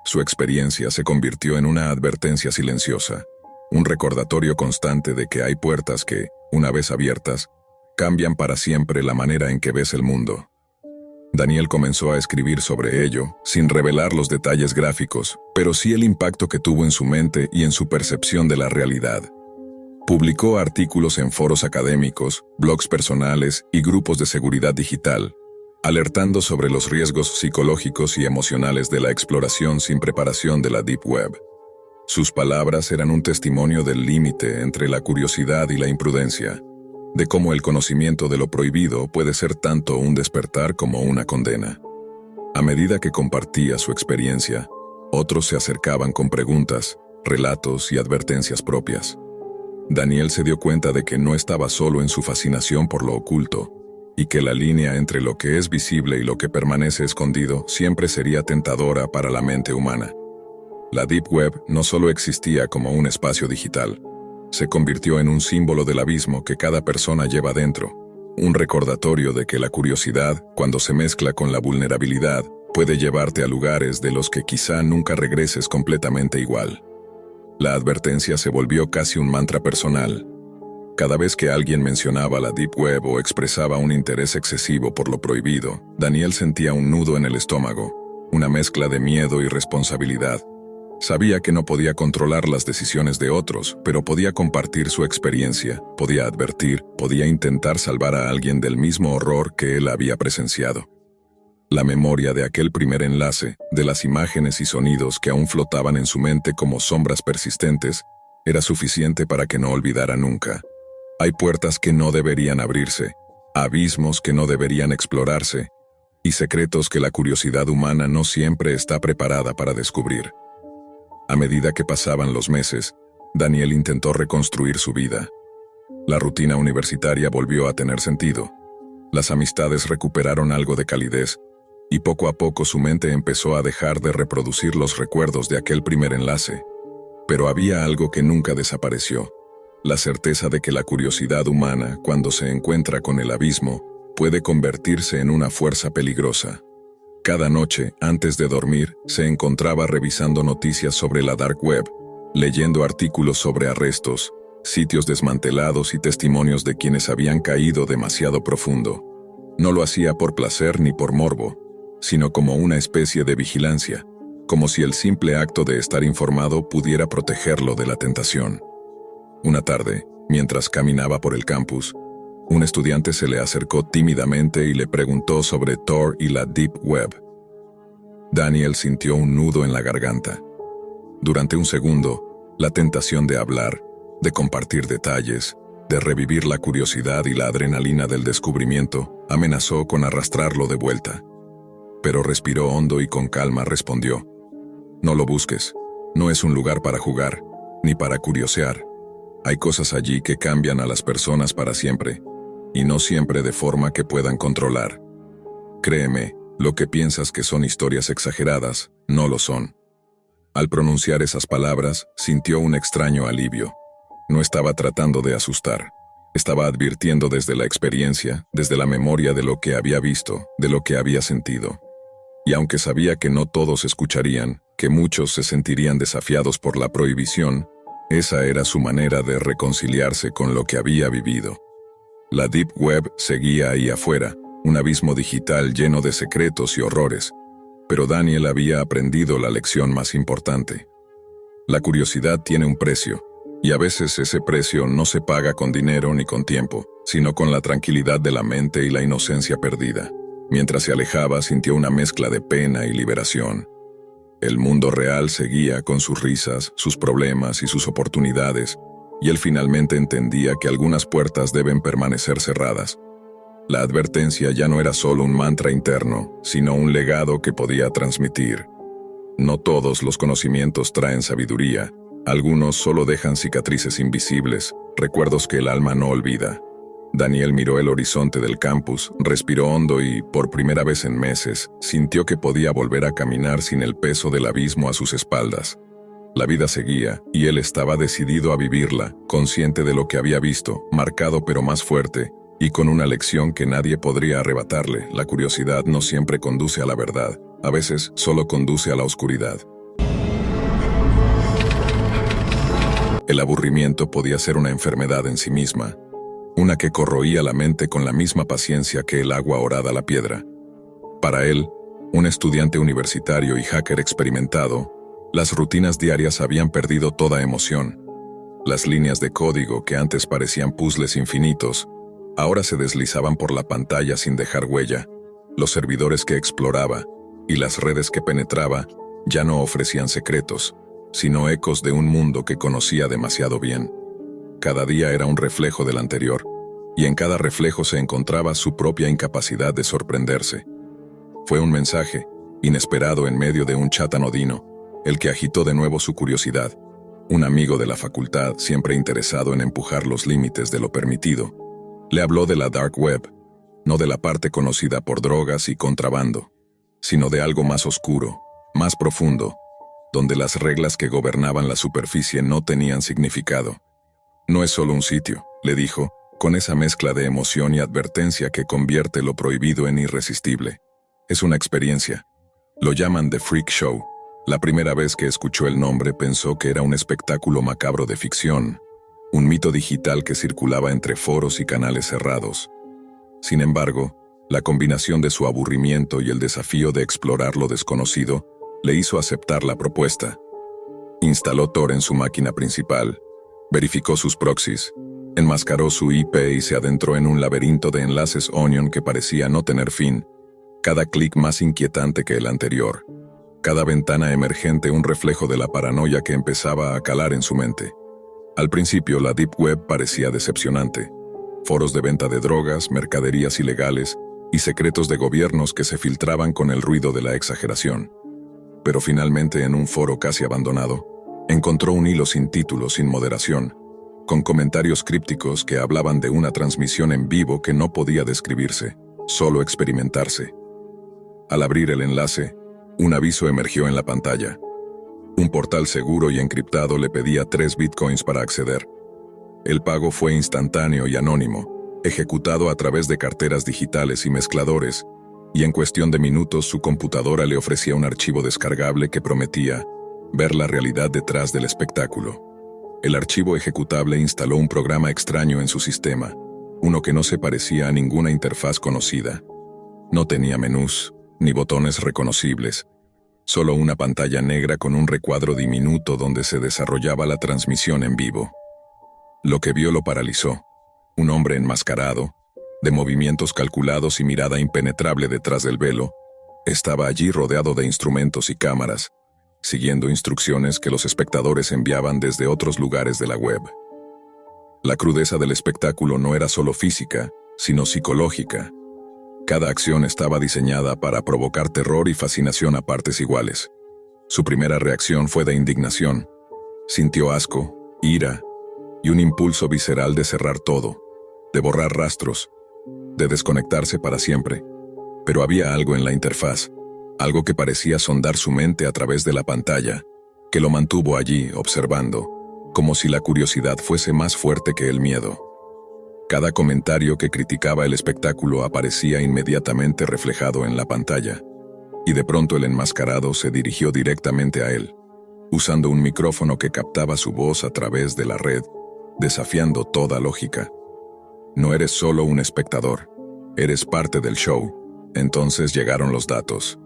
Su experiencia se convirtió en una advertencia silenciosa, un recordatorio constante de que hay puertas que, una vez abiertas, cambian para siempre la manera en que ves el mundo. Daniel comenzó a escribir sobre ello, sin revelar los detalles gráficos, pero sí el impacto que tuvo en su mente y en su percepción de la realidad. Publicó artículos en foros académicos, blogs personales y grupos de seguridad digital, alertando sobre los riesgos psicológicos y emocionales de la exploración sin preparación de la Deep Web. Sus palabras eran un testimonio del límite entre la curiosidad y la imprudencia, de cómo el conocimiento de lo prohibido puede ser tanto un despertar como una condena. A medida que compartía su experiencia, otros se acercaban con preguntas, relatos y advertencias propias. Daniel se dio cuenta de que no estaba solo en su fascinación por lo oculto, y que la línea entre lo que es visible y lo que permanece escondido siempre sería tentadora para la mente humana. La Deep Web no solo existía como un espacio digital, se convirtió en un símbolo del abismo que cada persona lleva dentro, un recordatorio de que la curiosidad, cuando se mezcla con la vulnerabilidad, puede llevarte a lugares de los que quizá nunca regreses completamente igual. La advertencia se volvió casi un mantra personal. Cada vez que alguien mencionaba la Deep Web o expresaba un interés excesivo por lo prohibido, Daniel sentía un nudo en el estómago, una mezcla de miedo y responsabilidad. Sabía que no podía controlar las decisiones de otros, pero podía compartir su experiencia, podía advertir, podía intentar salvar a alguien del mismo horror que él había presenciado. La memoria de aquel primer enlace, de las imágenes y sonidos que aún flotaban en su mente como sombras persistentes, era suficiente para que no olvidara nunca. Hay puertas que no deberían abrirse, abismos que no deberían explorarse, y secretos que la curiosidad humana no siempre está preparada para descubrir. A medida que pasaban los meses, Daniel intentó reconstruir su vida. La rutina universitaria volvió a tener sentido. Las amistades recuperaron algo de calidez, y poco a poco su mente empezó a dejar de reproducir los recuerdos de aquel primer enlace. Pero había algo que nunca desapareció: la certeza de que la curiosidad humana, cuando se encuentra con el abismo, puede convertirse en una fuerza peligrosa. Cada noche, antes de dormir, se encontraba revisando noticias sobre la Dark Web, leyendo artículos sobre arrestos, sitios desmantelados y testimonios de quienes habían caído demasiado profundo. No lo hacía por placer ni por morbo, sino como una especie de vigilancia, como si el simple acto de estar informado pudiera protegerlo de la tentación. Una tarde, mientras caminaba por el campus, un estudiante se le acercó tímidamente y le preguntó sobre Tor y la Deep Web. Daniel sintió un nudo en la garganta. Durante un segundo, la tentación de hablar, de compartir detalles, de revivir la curiosidad y la adrenalina del descubrimiento, amenazó con arrastrarlo de vuelta. Pero respiró hondo y con calma respondió: «No lo busques, no es un lugar para jugar, ni para curiosear. Hay cosas allí que cambian a las personas para siempre, y no siempre de forma que puedan controlar. Créeme, lo que piensas que son historias exageradas, no lo son». Al pronunciar esas palabras, sintió un extraño alivio. No estaba tratando de asustar. Estaba advirtiendo desde la experiencia, desde la memoria de lo que había visto, de lo que había sentido. Y aunque sabía que no todos escucharían, que muchos se sentirían desafiados por la prohibición, Esa era su manera de reconciliarse con lo que había vivido. La Deep Web seguía ahí afuera, un abismo digital lleno de secretos y horrores, pero Daniel había aprendido la lección más importante. La curiosidad tiene un precio, y a veces ese precio no se paga con dinero ni con tiempo, sino con la tranquilidad de la mente y la inocencia perdida. Mientras se alejaba, sintió una mezcla de pena y liberación. El mundo real seguía con sus risas, sus problemas y sus oportunidades, y él finalmente entendía que algunas puertas deben permanecer cerradas. La advertencia ya no era solo un mantra interno, sino un legado que podía transmitir. No todos los conocimientos traen sabiduría, algunos solo dejan cicatrices invisibles, recuerdos que el alma no olvida. Daniel miró el horizonte del campus, respiró hondo y, por primera vez en meses, sintió que podía volver a caminar sin el peso del abismo a sus espaldas. La vida seguía, y él estaba decidido a vivirla, consciente de lo que había visto, marcado pero más fuerte, y con una lección que nadie podría arrebatarle. La curiosidad no siempre conduce a la verdad, a veces solo conduce a la oscuridad. El aburrimiento podía ser una enfermedad en sí misma, una que corroía la mente con la misma paciencia que el agua horada la piedra. Para él, un estudiante universitario y hacker experimentado, las rutinas diarias habían perdido toda emoción. Las líneas de código que antes parecían puzzles infinitos, ahora se deslizaban por la pantalla sin dejar huella. Los servidores que exploraba y las redes que penetraba ya no ofrecían secretos, sino ecos de un mundo que conocía demasiado bien. Cada día era un reflejo del anterior, y en cada reflejo se encontraba su propia incapacidad de sorprenderse. Fue un mensaje, inesperado en medio de un chat anodino, el que agitó de nuevo su curiosidad. Un amigo de la facultad, siempre interesado en empujar los límites de lo permitido, le habló de la Dark Web, no de la parte conocida por drogas y contrabando, sino de algo más oscuro, más profundo, donde las reglas que gobernaban la superficie no tenían significado. No es solo un sitio, le dijo, con esa mezcla de emoción y advertencia que convierte lo prohibido en irresistible. Es una experiencia. Lo llaman The Freak Show. La primera vez que escuchó el nombre pensó que era un espectáculo macabro de ficción, un mito digital que circulaba entre foros y canales cerrados. Sin embargo, la combinación de su aburrimiento y el desafío de explorar lo desconocido le hizo aceptar la propuesta. Instaló Tor en su máquina principal, verificó sus proxies, enmascaró su IP y se adentró en un laberinto de enlaces Onion que parecía no tener fin, cada clic más inquietante que el anterior, cada ventana emergente un reflejo de la paranoia que empezaba a calar en su mente. Al principio la Deep Web parecía decepcionante, foros de venta de drogas, mercaderías ilegales y secretos de gobiernos que se filtraban con el ruido de la exageración. Pero finalmente en un foro casi abandonado, encontró un hilo sin título, sin moderación, con comentarios crípticos que hablaban de una transmisión en vivo que no podía describirse, solo experimentarse. Al abrir el enlace, un aviso emergió en la pantalla. Un portal seguro y encriptado le pedía 3 bitcoins para acceder. El pago fue instantáneo y anónimo, ejecutado a través de carteras digitales y mezcladores, y en cuestión de minutos su computadora le ofrecía un archivo descargable que prometía ver la realidad detrás del espectáculo. El archivo ejecutable instaló un programa extraño en su sistema, uno que no se parecía a ninguna interfaz conocida. No tenía menús, ni botones reconocibles, solo una pantalla negra con un recuadro diminuto donde se desarrollaba la transmisión en vivo. Lo que vio lo paralizó. Un hombre enmascarado, de movimientos calculados y mirada impenetrable detrás del velo, estaba allí rodeado de instrumentos y cámaras, siguiendo instrucciones que los espectadores enviaban desde otros lugares de la web. La crudeza del espectáculo no era solo física, sino psicológica. Cada acción estaba diseñada para provocar terror y fascinación a partes iguales. Su primera reacción fue de indignación. Sintió asco, ira y un impulso visceral de cerrar todo, de borrar rastros, de desconectarse para siempre. Pero había algo en la interfaz, algo que parecía sondar su mente a través de la pantalla, que lo mantuvo allí observando, como si la curiosidad fuese más fuerte que el miedo. Cada comentario que criticaba el espectáculo aparecía inmediatamente reflejado en la pantalla, y de pronto el enmascarado se dirigió directamente a él. usando un micrófono que captaba su voz a través de la red, desafiando toda lógica. No eres solo un espectador, eres parte del show. Entonces llegaron los datos.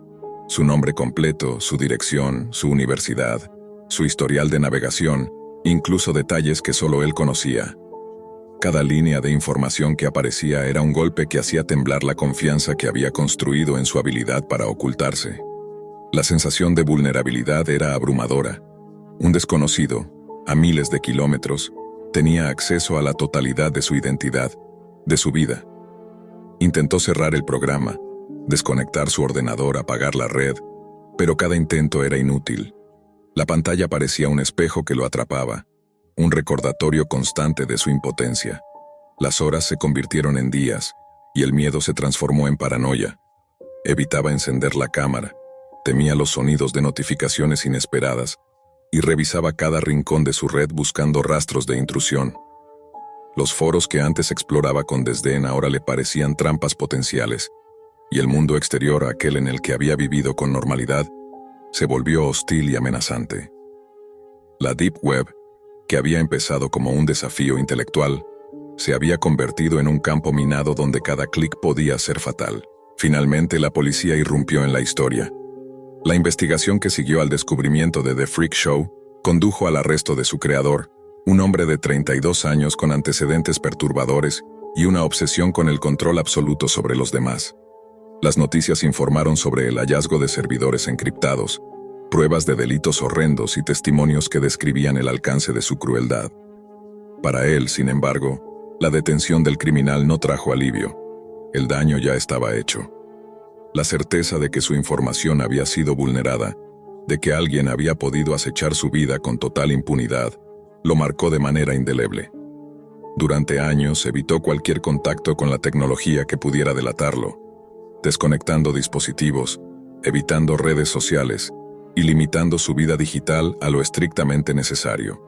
Su nombre completo, su dirección, su universidad, su historial de navegación, incluso detalles que solo él conocía. Cada línea de información que aparecía era un golpe que hacía temblar la confianza que había construido en su habilidad para ocultarse. La sensación de vulnerabilidad era abrumadora. Un desconocido, a miles de kilómetros, tenía acceso a la totalidad de su identidad, de su vida. Intentó cerrar el programa, desconectar su ordenador, apagar la red, pero cada intento era inútil. La pantalla parecía un espejo que lo atrapaba, un recordatorio constante de su impotencia. Las horas se convirtieron en días, y el miedo se transformó en paranoia. Evitaba encender la cámara, temía los sonidos de notificaciones inesperadas, y revisaba cada rincón de su red buscando rastros de intrusión. Los foros que antes exploraba con desdén ahora le parecían trampas potenciales, y el mundo exterior, aquel en el que había vivido con normalidad, se volvió hostil y amenazante. La Deep Web, que había empezado como un desafío intelectual, se había convertido en un campo minado donde cada clic podía ser fatal. Finalmente, la policía irrumpió en la historia. La investigación que siguió al descubrimiento de The Freak Show condujo al arresto de su creador, un hombre de 32 años con antecedentes perturbadores y una obsesión con el control absoluto sobre los demás. Las noticias informaron sobre el hallazgo de servidores encriptados, pruebas de delitos horrendos y testimonios que describían el alcance de su crueldad. Para él, sin embargo, la detención del criminal no trajo alivio. El daño ya estaba hecho. La certeza de que su información había sido vulnerada, de que alguien había podido acechar su vida con total impunidad, lo marcó de manera indeleble. Durante años evitó cualquier contacto con la tecnología que pudiera delatarlo, desconectando dispositivos, evitando redes sociales y limitando su vida digital a lo estrictamente necesario.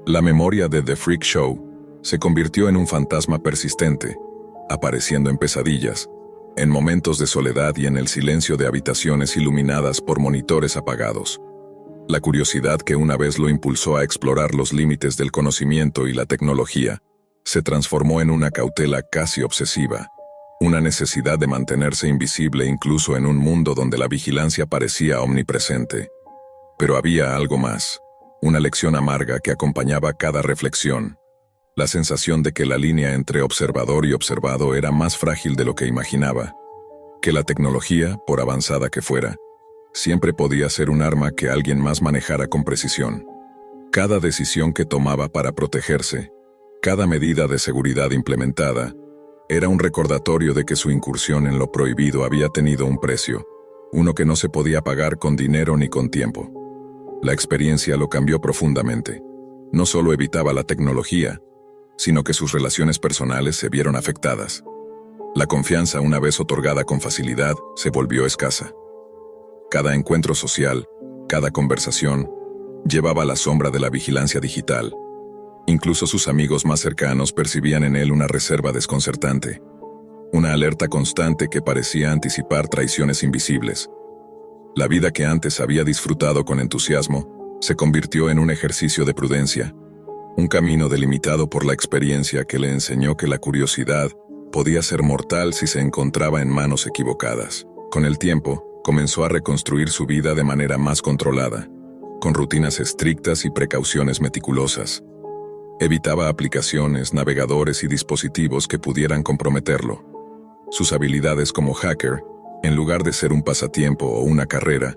La memoria de The Freak Show se convirtió en un fantasma persistente, apareciendo en pesadillas, en momentos de soledad y en el silencio de habitaciones iluminadas por monitores apagados. La curiosidad que una vez lo impulsó a explorar los límites del conocimiento y la tecnología se transformó en una cautela casi obsesiva, una necesidad de mantenerse invisible incluso en un mundo donde la vigilancia parecía omnipresente. Pero había algo más, una lección amarga que acompañaba cada reflexión, la sensación de que la línea entre observador y observado era más frágil de lo que imaginaba, que la tecnología, por avanzada que fuera, siempre podía ser un arma que alguien más manejara con precisión. Cada decisión que tomaba para protegerse, cada medida de seguridad implementada, era un recordatorio de que su incursión en lo prohibido había tenido un precio, uno que no se podía pagar con dinero ni con tiempo. La experiencia lo cambió profundamente. No solo evitaba la tecnología, sino que sus relaciones personales se vieron afectadas. La confianza, una vez otorgada con facilidad, se volvió escasa. Cada encuentro social, cada conversación, llevaba la sombra de la vigilancia digital. Incluso sus amigos más cercanos percibían en él una reserva desconcertante, una alerta constante que parecía anticipar traiciones invisibles. La vida que antes había disfrutado con entusiasmo se convirtió en un ejercicio de prudencia, un camino delimitado por la experiencia que le enseñó que la curiosidad podía ser mortal si se encontraba en manos equivocadas. Con el tiempo, comenzó a reconstruir su vida de manera más controlada, con rutinas estrictas y precauciones meticulosas. Evitaba aplicaciones, navegadores y dispositivos que pudieran comprometerlo. Sus habilidades como hacker, en lugar de ser un pasatiempo o una carrera,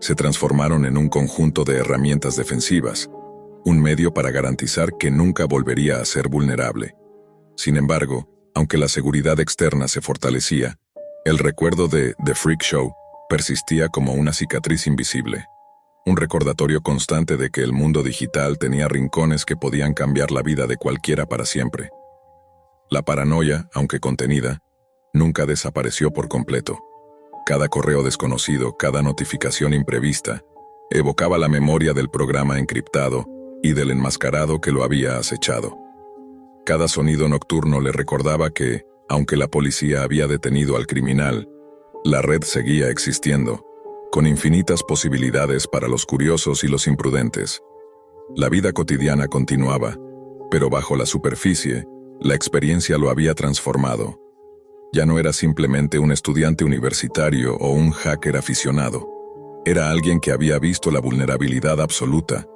se transformaron en un conjunto de herramientas defensivas, un medio para garantizar que nunca volvería a ser vulnerable. Sin embargo, aunque la seguridad externa se fortalecía, el recuerdo de The Freak Show persistía como una cicatriz invisible, un recordatorio constante de que el mundo digital tenía rincones que podían cambiar la vida de cualquiera para siempre. La paranoia, aunque contenida, nunca desapareció por completo. Cada correo desconocido, cada notificación imprevista, evocaba la memoria del programa encriptado y del enmascarado que lo había acechado. Cada sonido nocturno le recordaba que, aunque la policía había detenido al criminal, la red seguía existiendo, con infinitas posibilidades para los curiosos y los imprudentes. La vida cotidiana continuaba, pero bajo la superficie, la experiencia lo había transformado. Ya no era simplemente un estudiante universitario o un hacker aficionado. Era alguien que había visto la vulnerabilidad absoluta,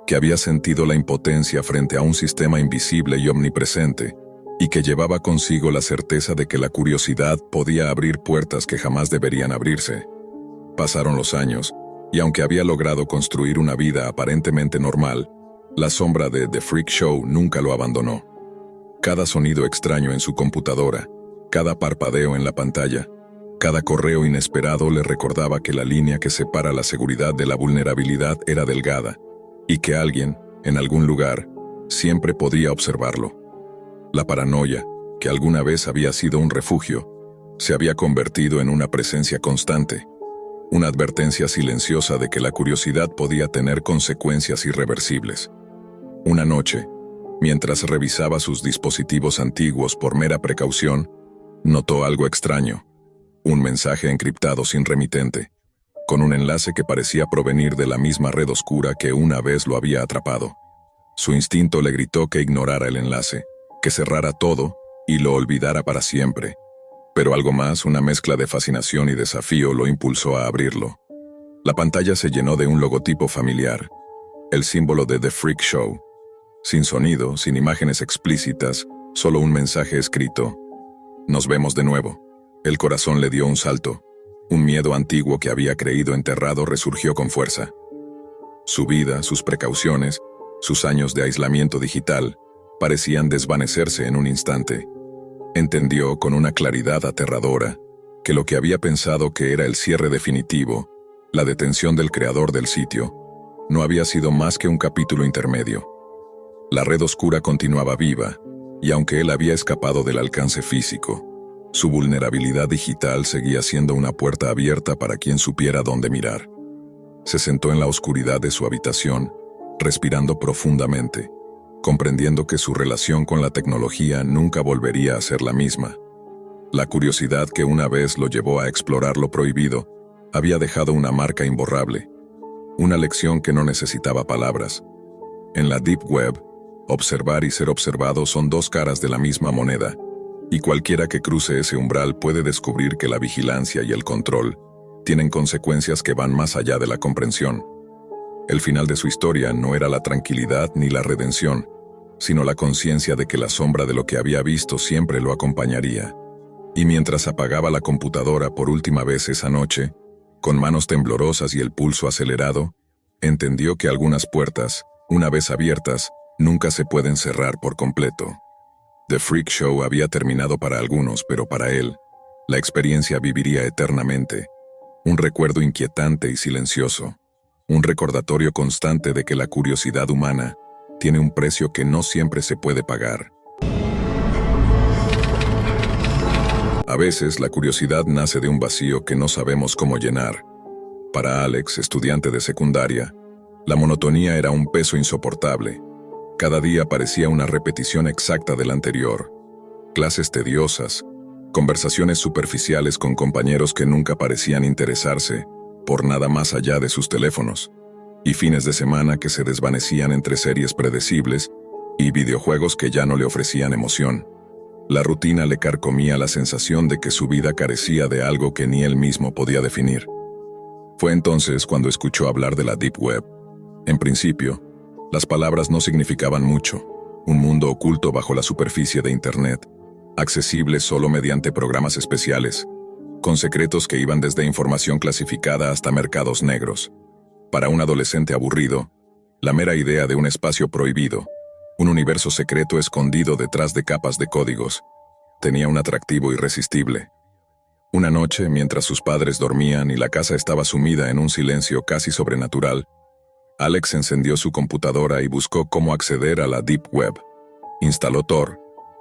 que había sentido la impotencia frente a un sistema invisible y omnipresente, y que llevaba consigo la certeza de que la curiosidad podía abrir puertas que jamás deberían abrirse. Pasaron los años, y aunque había logrado construir una vida aparentemente normal, la sombra de The Freak Show nunca lo abandonó. Cada sonido extraño en su computadora, cada parpadeo en la pantalla, cada correo inesperado le recordaba que la línea que separa la seguridad de la vulnerabilidad era delgada, y que alguien, en algún lugar, siempre podía observarlo. La paranoia, que alguna vez había sido un refugio, se había convertido en una presencia constante, una advertencia silenciosa de que la curiosidad podía tener consecuencias irreversibles. Una noche, mientras revisaba sus dispositivos antiguos por mera precaución, notó algo extraño, un mensaje encriptado sin remitente, con un enlace que parecía provenir de la misma red oscura que una vez lo había atrapado. Su instinto le gritó que ignorara el enlace, que cerrara todo y lo olvidara para siempre. Pero algo más, una mezcla de fascinación y desafío, lo impulsó a abrirlo. La pantalla se llenó de un logotipo familiar, el símbolo de The Freak Show. Sin sonido, sin imágenes explícitas, solo un mensaje escrito. Nos vemos de nuevo. El corazón le dio un salto. Un miedo antiguo que había creído enterrado resurgió con fuerza. Su vida, sus precauciones, sus años de aislamiento digital, parecían desvanecerse en un instante. Entendió con una claridad aterradora que lo que había pensado que era el cierre definitivo, la detención del creador del sitio, no había sido más que un capítulo intermedio. La red oscura continuaba viva, y aunque él había escapado del alcance físico, su vulnerabilidad digital seguía siendo una puerta abierta para quien supiera dónde mirar. Se sentó en la oscuridad de su habitación, respirando profundamente, comprendiendo que su relación con la tecnología nunca volvería a ser la misma. La curiosidad que una vez lo llevó a explorar lo prohibido había dejado una marca imborrable, una lección que no necesitaba palabras. En la Deep Web, observar y ser observado son dos caras de la misma moneda, y cualquiera que cruce ese umbral puede descubrir que la vigilancia y el control tienen consecuencias que van más allá de la comprensión. El final de su historia no era la tranquilidad ni la redención, sino la conciencia de que la sombra de lo que había visto siempre lo acompañaría. Y mientras apagaba la computadora por última vez esa noche, con manos temblorosas y el pulso acelerado, entendió que algunas puertas, una vez abiertas, nunca se pueden cerrar por completo. The Freak Show había terminado para algunos, pero para él, la experiencia viviría eternamente. Un recuerdo inquietante y silencioso. Un recordatorio constante de que la curiosidad humana tiene un precio que no siempre se puede pagar. A veces la curiosidad nace de un vacío que no sabemos cómo llenar. Para Alex, estudiante de secundaria, la monotonía era un peso insoportable. Cada día parecía una repetición exacta del anterior. Clases tediosas, conversaciones superficiales con compañeros que nunca parecían interesarse por nada más allá de sus teléfonos, y fines de semana que se desvanecían entre series predecibles y videojuegos que ya no le ofrecían emoción. La rutina le carcomía la sensación de que su vida carecía de algo que ni él mismo podía definir. Fue entonces cuando escuchó hablar de la Deep Web. En principio, las palabras no significaban mucho. Un mundo oculto bajo la superficie de Internet, accesible solo mediante programas especiales, con secretos que iban desde información clasificada hasta mercados negros. Para un adolescente aburrido, la mera idea de un espacio prohibido, un universo secreto escondido detrás de capas de códigos, tenía un atractivo irresistible. Una noche, mientras sus padres dormían y la casa estaba sumida en un silencio casi sobrenatural, Alex encendió su computadora y buscó cómo acceder a la Deep Web. Instaló Tor,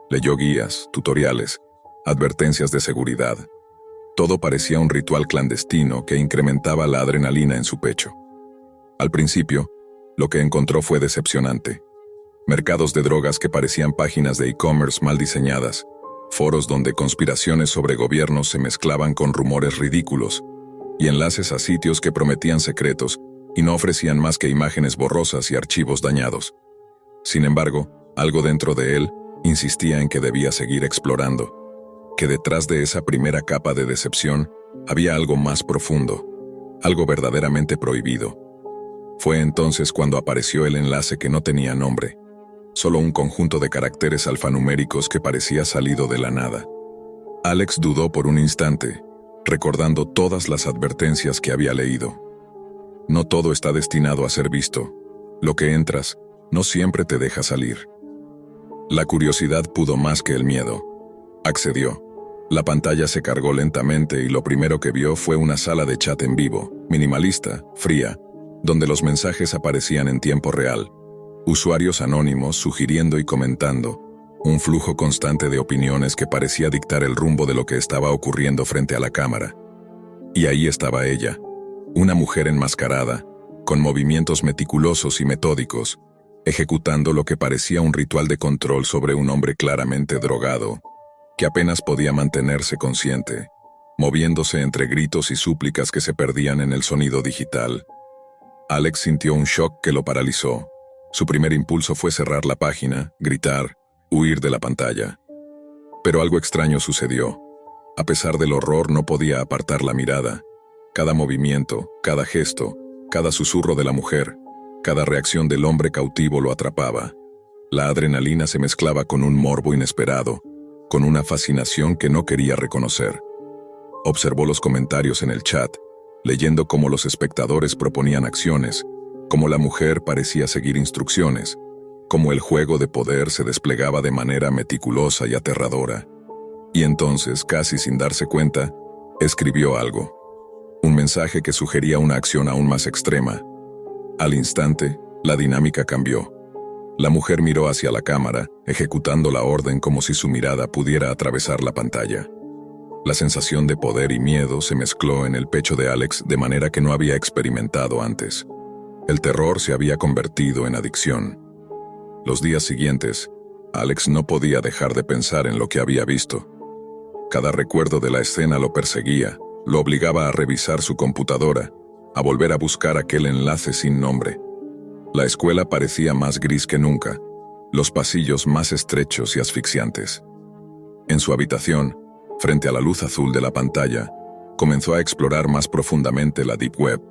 leyó guías, tutoriales, advertencias de seguridad. Todo parecía un ritual clandestino que incrementaba la adrenalina en su pecho. Al principio, lo que encontró fue decepcionante. Mercados de drogas que parecían páginas de e-commerce mal diseñadas, foros donde conspiraciones sobre gobiernos se mezclaban con rumores ridículos, y enlaces a sitios que prometían secretos y no ofrecían más que imágenes borrosas y archivos dañados. Sin embargo, algo dentro de él insistía en que debía seguir explorando, que detrás de esa primera capa de decepción había algo más profundo, algo verdaderamente prohibido. Fue entonces cuando apareció el enlace que no tenía nombre, solo un conjunto de caracteres alfanuméricos que parecía salido de la nada. Alex dudó por un instante, recordando todas las advertencias que había leído. No todo está destinado a ser visto. Lo que entras, no siempre te deja salir. La curiosidad pudo más que el miedo. Accedió. La pantalla se cargó lentamente y lo primero que vio fue una sala de chat en vivo, minimalista, fría, donde los mensajes aparecían en tiempo real. Usuarios anónimos sugiriendo y comentando, un flujo constante de opiniones que parecía dictar el rumbo de lo que estaba ocurriendo frente a la cámara. Y ahí estaba ella, una mujer enmascarada, con movimientos meticulosos y metódicos, ejecutando lo que parecía un ritual de control sobre un hombre claramente drogado, que apenas podía mantenerse consciente, moviéndose entre gritos y súplicas que se perdían en el sonido digital. Alex sintió un shock que lo paralizó. Su primer impulso fue cerrar la página, gritar, huir de la pantalla. Pero algo extraño sucedió. A pesar del horror, no podía apartar la mirada. Cada movimiento, cada gesto, cada susurro de la mujer, cada reacción del hombre cautivo lo atrapaba. La adrenalina se mezclaba con un morbo inesperado, con una fascinación que no quería reconocer. Observó los comentarios en el chat, leyendo cómo los espectadores proponían acciones, cómo la mujer parecía seguir instrucciones, cómo el juego de poder se desplegaba de manera meticulosa y aterradora. Y entonces, casi sin darse cuenta, escribió algo. Un mensaje que sugería una acción aún más extrema. Al instante, la dinámica cambió. La mujer miró hacia la cámara, ejecutando la orden como si su mirada pudiera atravesar la pantalla. La sensación de poder y miedo se mezcló en el pecho de Alex de manera que no había experimentado antes. El terror se había convertido en adicción. Los días siguientes, Alex no podía dejar de pensar en lo que había visto. Cada recuerdo de la escena lo perseguía, lo obligaba a revisar su computadora, a volver a buscar aquel enlace sin nombre. La escuela parecía más gris que nunca, los pasillos más estrechos y asfixiantes. En su habitación, frente a la luz azul de la pantalla, comenzó a explorar más profundamente la Deep Web.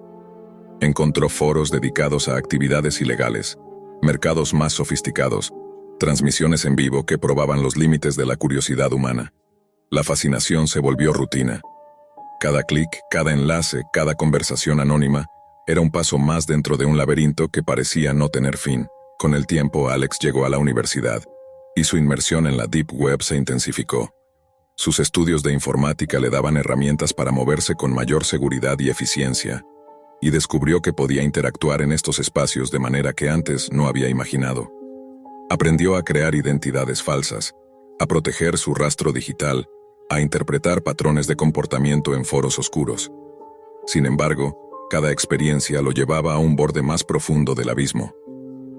Encontró foros dedicados a actividades ilegales, mercados más sofisticados, transmisiones en vivo que probaban los límites de la curiosidad humana. La fascinación se volvió rutina. Cada clic, cada enlace, cada conversación anónima era un paso más dentro de un laberinto que parecía no tener fin. Con el tiempo, Alex llegó a la universidad, y su inmersión en la Deep Web se intensificó. Sus estudios de informática le daban herramientas para moverse con mayor seguridad y eficiencia, y descubrió que podía interactuar en estos espacios de manera que antes no había imaginado. Aprendió a crear identidades falsas, a proteger su rastro digital, a interpretar patrones de comportamiento en foros oscuros. Sin embargo, cada experiencia lo llevaba a un borde más profundo del abismo.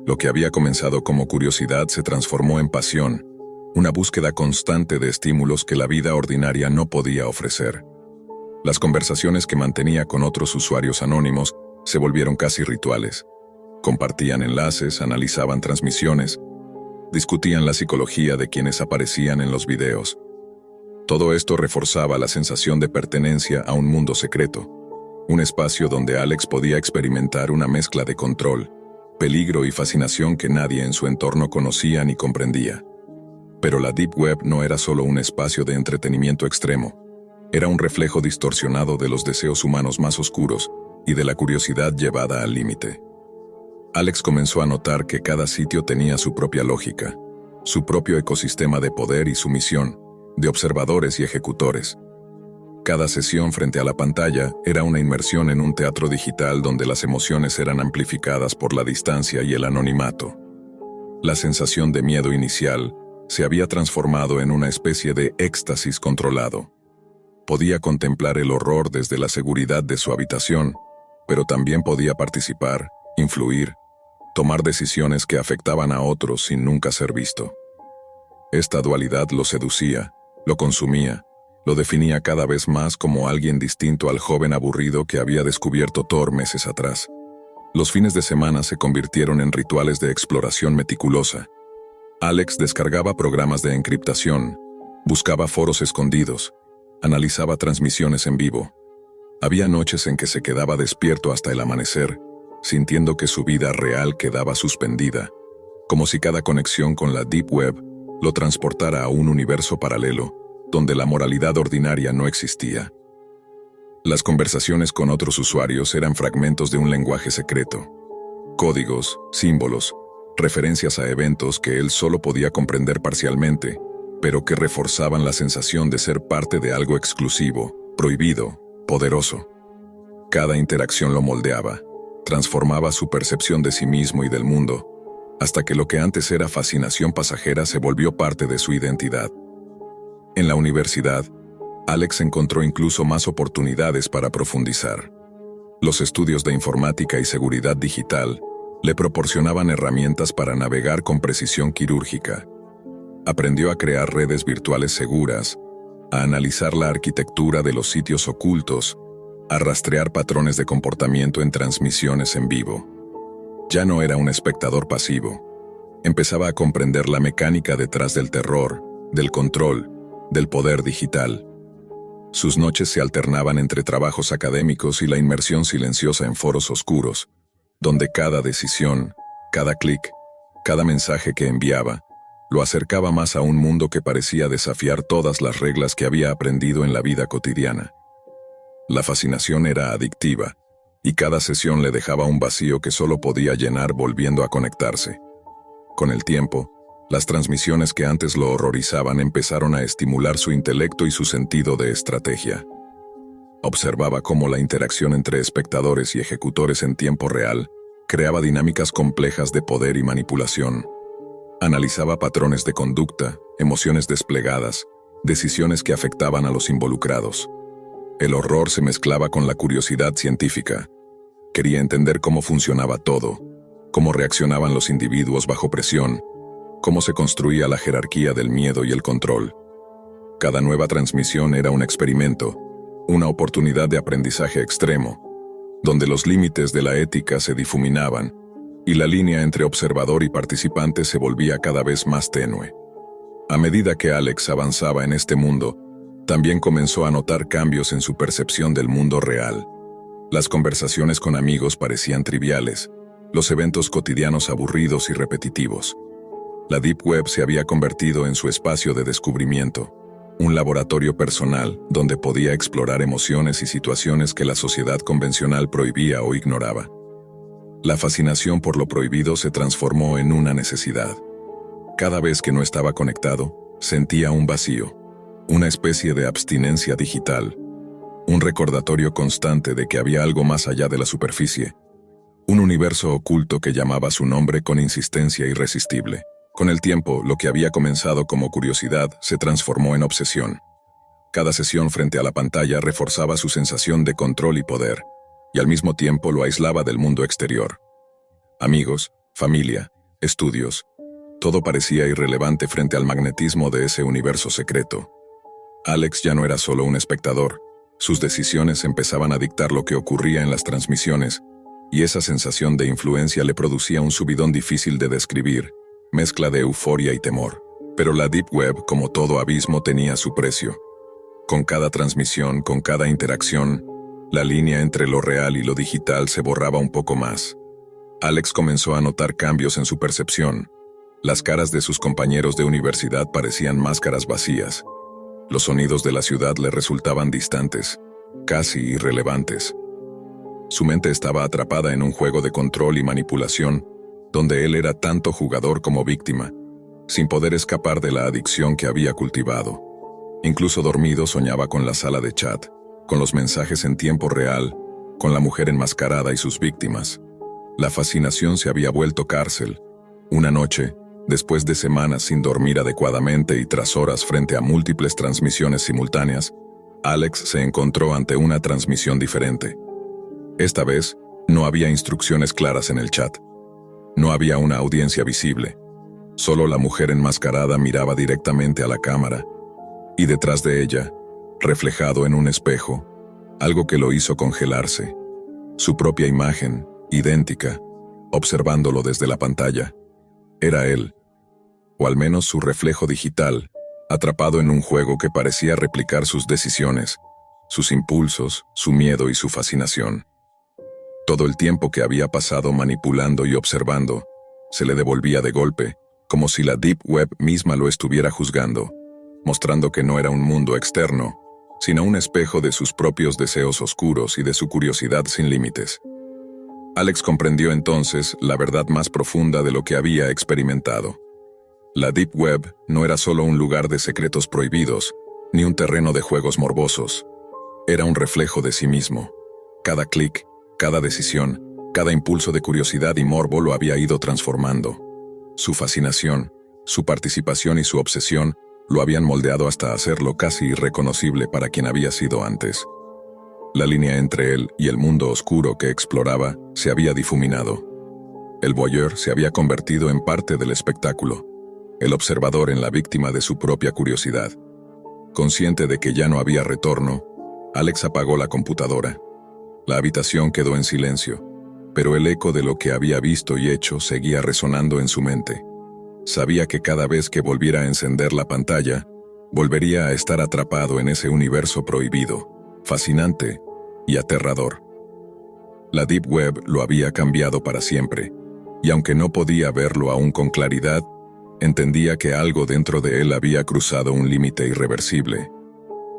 Lo que había comenzado como curiosidad se transformó en pasión, una búsqueda constante de estímulos que la vida ordinaria no podía ofrecer. Las conversaciones que mantenía con otros usuarios anónimos se volvieron casi rituales. Compartían enlaces, analizaban transmisiones, discutían la psicología de quienes aparecían en los videos. Todo esto reforzaba la sensación de pertenencia a un mundo secreto, un espacio donde Alex podía experimentar una mezcla de control, peligro y fascinación que nadie en su entorno conocía ni comprendía. Pero la Deep Web no era solo un espacio de entretenimiento extremo, era un reflejo distorsionado de los deseos humanos más oscuros y de la curiosidad llevada al límite. Alex comenzó a notar que cada sitio tenía su propia lógica, su propio ecosistema de poder y sumisión, de observadores y ejecutores. Cada sesión frente a la pantalla era una inmersión en un teatro digital donde las emociones eran amplificadas por la distancia y el anonimato. La sensación de miedo inicial se había transformado en una especie de éxtasis controlado. Podía contemplar el horror desde la seguridad de su habitación, pero también podía participar, influir, tomar decisiones que afectaban a otros sin nunca ser visto. Esta dualidad lo seducía, lo consumía, Lo definía cada vez más como alguien distinto al joven aburrido que había descubierto Thor meses atrás. Los fines de semana se convirtieron en rituales de exploración meticulosa. Alex descargaba programas de encriptación, buscaba foros escondidos, analizaba transmisiones en vivo. Había noches en que se quedaba despierto hasta el amanecer, sintiendo que su vida real quedaba suspendida, como si cada conexión con la Deep Web lo transportara a un universo paralelo, donde la moralidad ordinaria no existía. Las conversaciones con otros usuarios eran fragmentos de un lenguaje secreto. Códigos, símbolos, referencias a eventos que él solo podía comprender parcialmente, pero que reforzaban la sensación de ser parte de algo exclusivo, prohibido, poderoso. Cada interacción lo moldeaba, transformaba su percepción de sí mismo y del mundo, hasta que lo que antes era fascinación pasajera se volvió parte de su identidad. En la universidad, Alex encontró incluso más oportunidades para profundizar. Los estudios de informática y seguridad digital le proporcionaban herramientas para navegar con precisión quirúrgica. Aprendió a crear redes virtuales seguras, a analizar la arquitectura de los sitios ocultos, a rastrear patrones de comportamiento en transmisiones en vivo. Ya no era un espectador pasivo. Empezaba a comprender la mecánica detrás del terror, del control, del poder digital. Sus noches se alternaban entre trabajos académicos y la inmersión silenciosa en foros oscuros, donde cada decisión, cada clic, cada mensaje que enviaba, lo acercaba más a un mundo que parecía desafiar todas las reglas que había aprendido en la vida cotidiana. La fascinación era adictiva, y cada sesión le dejaba un vacío que solo podía llenar volviendo a conectarse. Con el tiempo, las transmisiones que antes lo horrorizaban empezaron a estimular su intelecto y su sentido de estrategia. Observaba cómo la interacción entre espectadores y ejecutores en tiempo real creaba dinámicas complejas de poder y manipulación. Analizaba patrones de conducta, emociones desplegadas, decisiones que afectaban a los involucrados. El horror se mezclaba con la curiosidad científica. Quería entender cómo funcionaba todo, cómo reaccionaban los individuos bajo presión, cómo se construía la jerarquía del miedo y el control. Cada nueva transmisión era un experimento, una oportunidad de aprendizaje extremo, donde los límites de la ética se difuminaban y la línea entre observador y participante se volvía cada vez más tenue. A medida que Alex avanzaba en este mundo, también comenzó a notar cambios en su percepción del mundo real. Las conversaciones con amigos parecían triviales, los eventos cotidianos aburridos y repetitivos. La Deep Web se había convertido en su espacio de descubrimiento, un laboratorio personal donde podía explorar emociones y situaciones que la sociedad convencional prohibía o ignoraba. La fascinación por lo prohibido se transformó en una necesidad. Cada vez que no estaba conectado, sentía un vacío, una especie de abstinencia digital, un recordatorio constante de que había algo más allá de la superficie, un universo oculto que llamaba su nombre con insistencia irresistible. Con el tiempo, lo que había comenzado como curiosidad se transformó en obsesión. Cada sesión frente a la pantalla reforzaba su sensación de control y poder, y al mismo tiempo lo aislaba del mundo exterior. Amigos, familia, estudios, todo parecía irrelevante frente al magnetismo de ese universo secreto. Alex ya no era solo un espectador, sus decisiones empezaban a dictar lo que ocurría en las transmisiones, y esa sensación de influencia le producía un subidón difícil de describir, mezcla de euforia y temor. Pero la Deep Web, como todo abismo, tenía su precio. Con cada transmisión, con cada interacción, la línea entre lo real y lo digital se borraba un poco más. Alex comenzó a notar cambios en su percepción. Las caras de sus compañeros de universidad parecían máscaras vacías. Los sonidos de la ciudad le resultaban distantes, casi irrelevantes. Su mente estaba atrapada en un juego de control y manipulación, donde él era tanto jugador como víctima, sin poder escapar de la adicción que había cultivado. Incluso dormido soñaba con la sala de chat, con los mensajes en tiempo real, con la mujer enmascarada y sus víctimas. La fascinación se había vuelto cárcel. Una noche, después de semanas sin dormir adecuadamente y tras horas frente a múltiples transmisiones simultáneas, Alex se encontró ante una transmisión diferente. Esta vez, no había instrucciones claras en el chat. No había una audiencia visible. Solo la mujer enmascarada miraba directamente a la cámara, y detrás de ella, reflejado en un espejo, algo que lo hizo congelarse. Su propia imagen, idéntica, observándolo desde la pantalla. Era él, o al menos su reflejo digital, atrapado en un juego que parecía replicar sus decisiones, sus impulsos, su miedo y su fascinación. Todo el tiempo que había pasado manipulando y observando, se le devolvía de golpe, como si la Deep Web misma lo estuviera juzgando, mostrando que no era un mundo externo, sino un espejo de sus propios deseos oscuros y de su curiosidad sin límites. Alex comprendió entonces la verdad más profunda de lo que había experimentado. La Deep Web no era solo un lugar de secretos prohibidos, ni un terreno de juegos morbosos. Era un reflejo de sí mismo. Cada clic, cada decisión, cada impulso de curiosidad y morbo lo había ido transformando. Su fascinación, su participación y su obsesión lo habían moldeado hasta hacerlo casi irreconocible para quien había sido antes. La línea entre él y el mundo oscuro que exploraba se había difuminado. El voyeur se había convertido en parte del espectáculo, el observador en la víctima de su propia curiosidad. Consciente de que ya no había retorno, Alex apagó la computadora. La habitación quedó en silencio, pero el eco de lo que había visto y hecho seguía resonando en su mente. Sabía que cada vez que volviera a encender la pantalla, volvería a estar atrapado en ese universo prohibido, fascinante y aterrador. La Deep Web lo había cambiado para siempre, y aunque no podía verlo aún con claridad, entendía que algo dentro de él había cruzado un límite irreversible.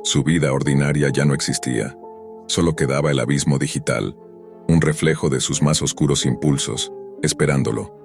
Su vida ordinaria ya no existía, solo quedaba el abismo digital, un reflejo de sus más oscuros impulsos, esperándolo.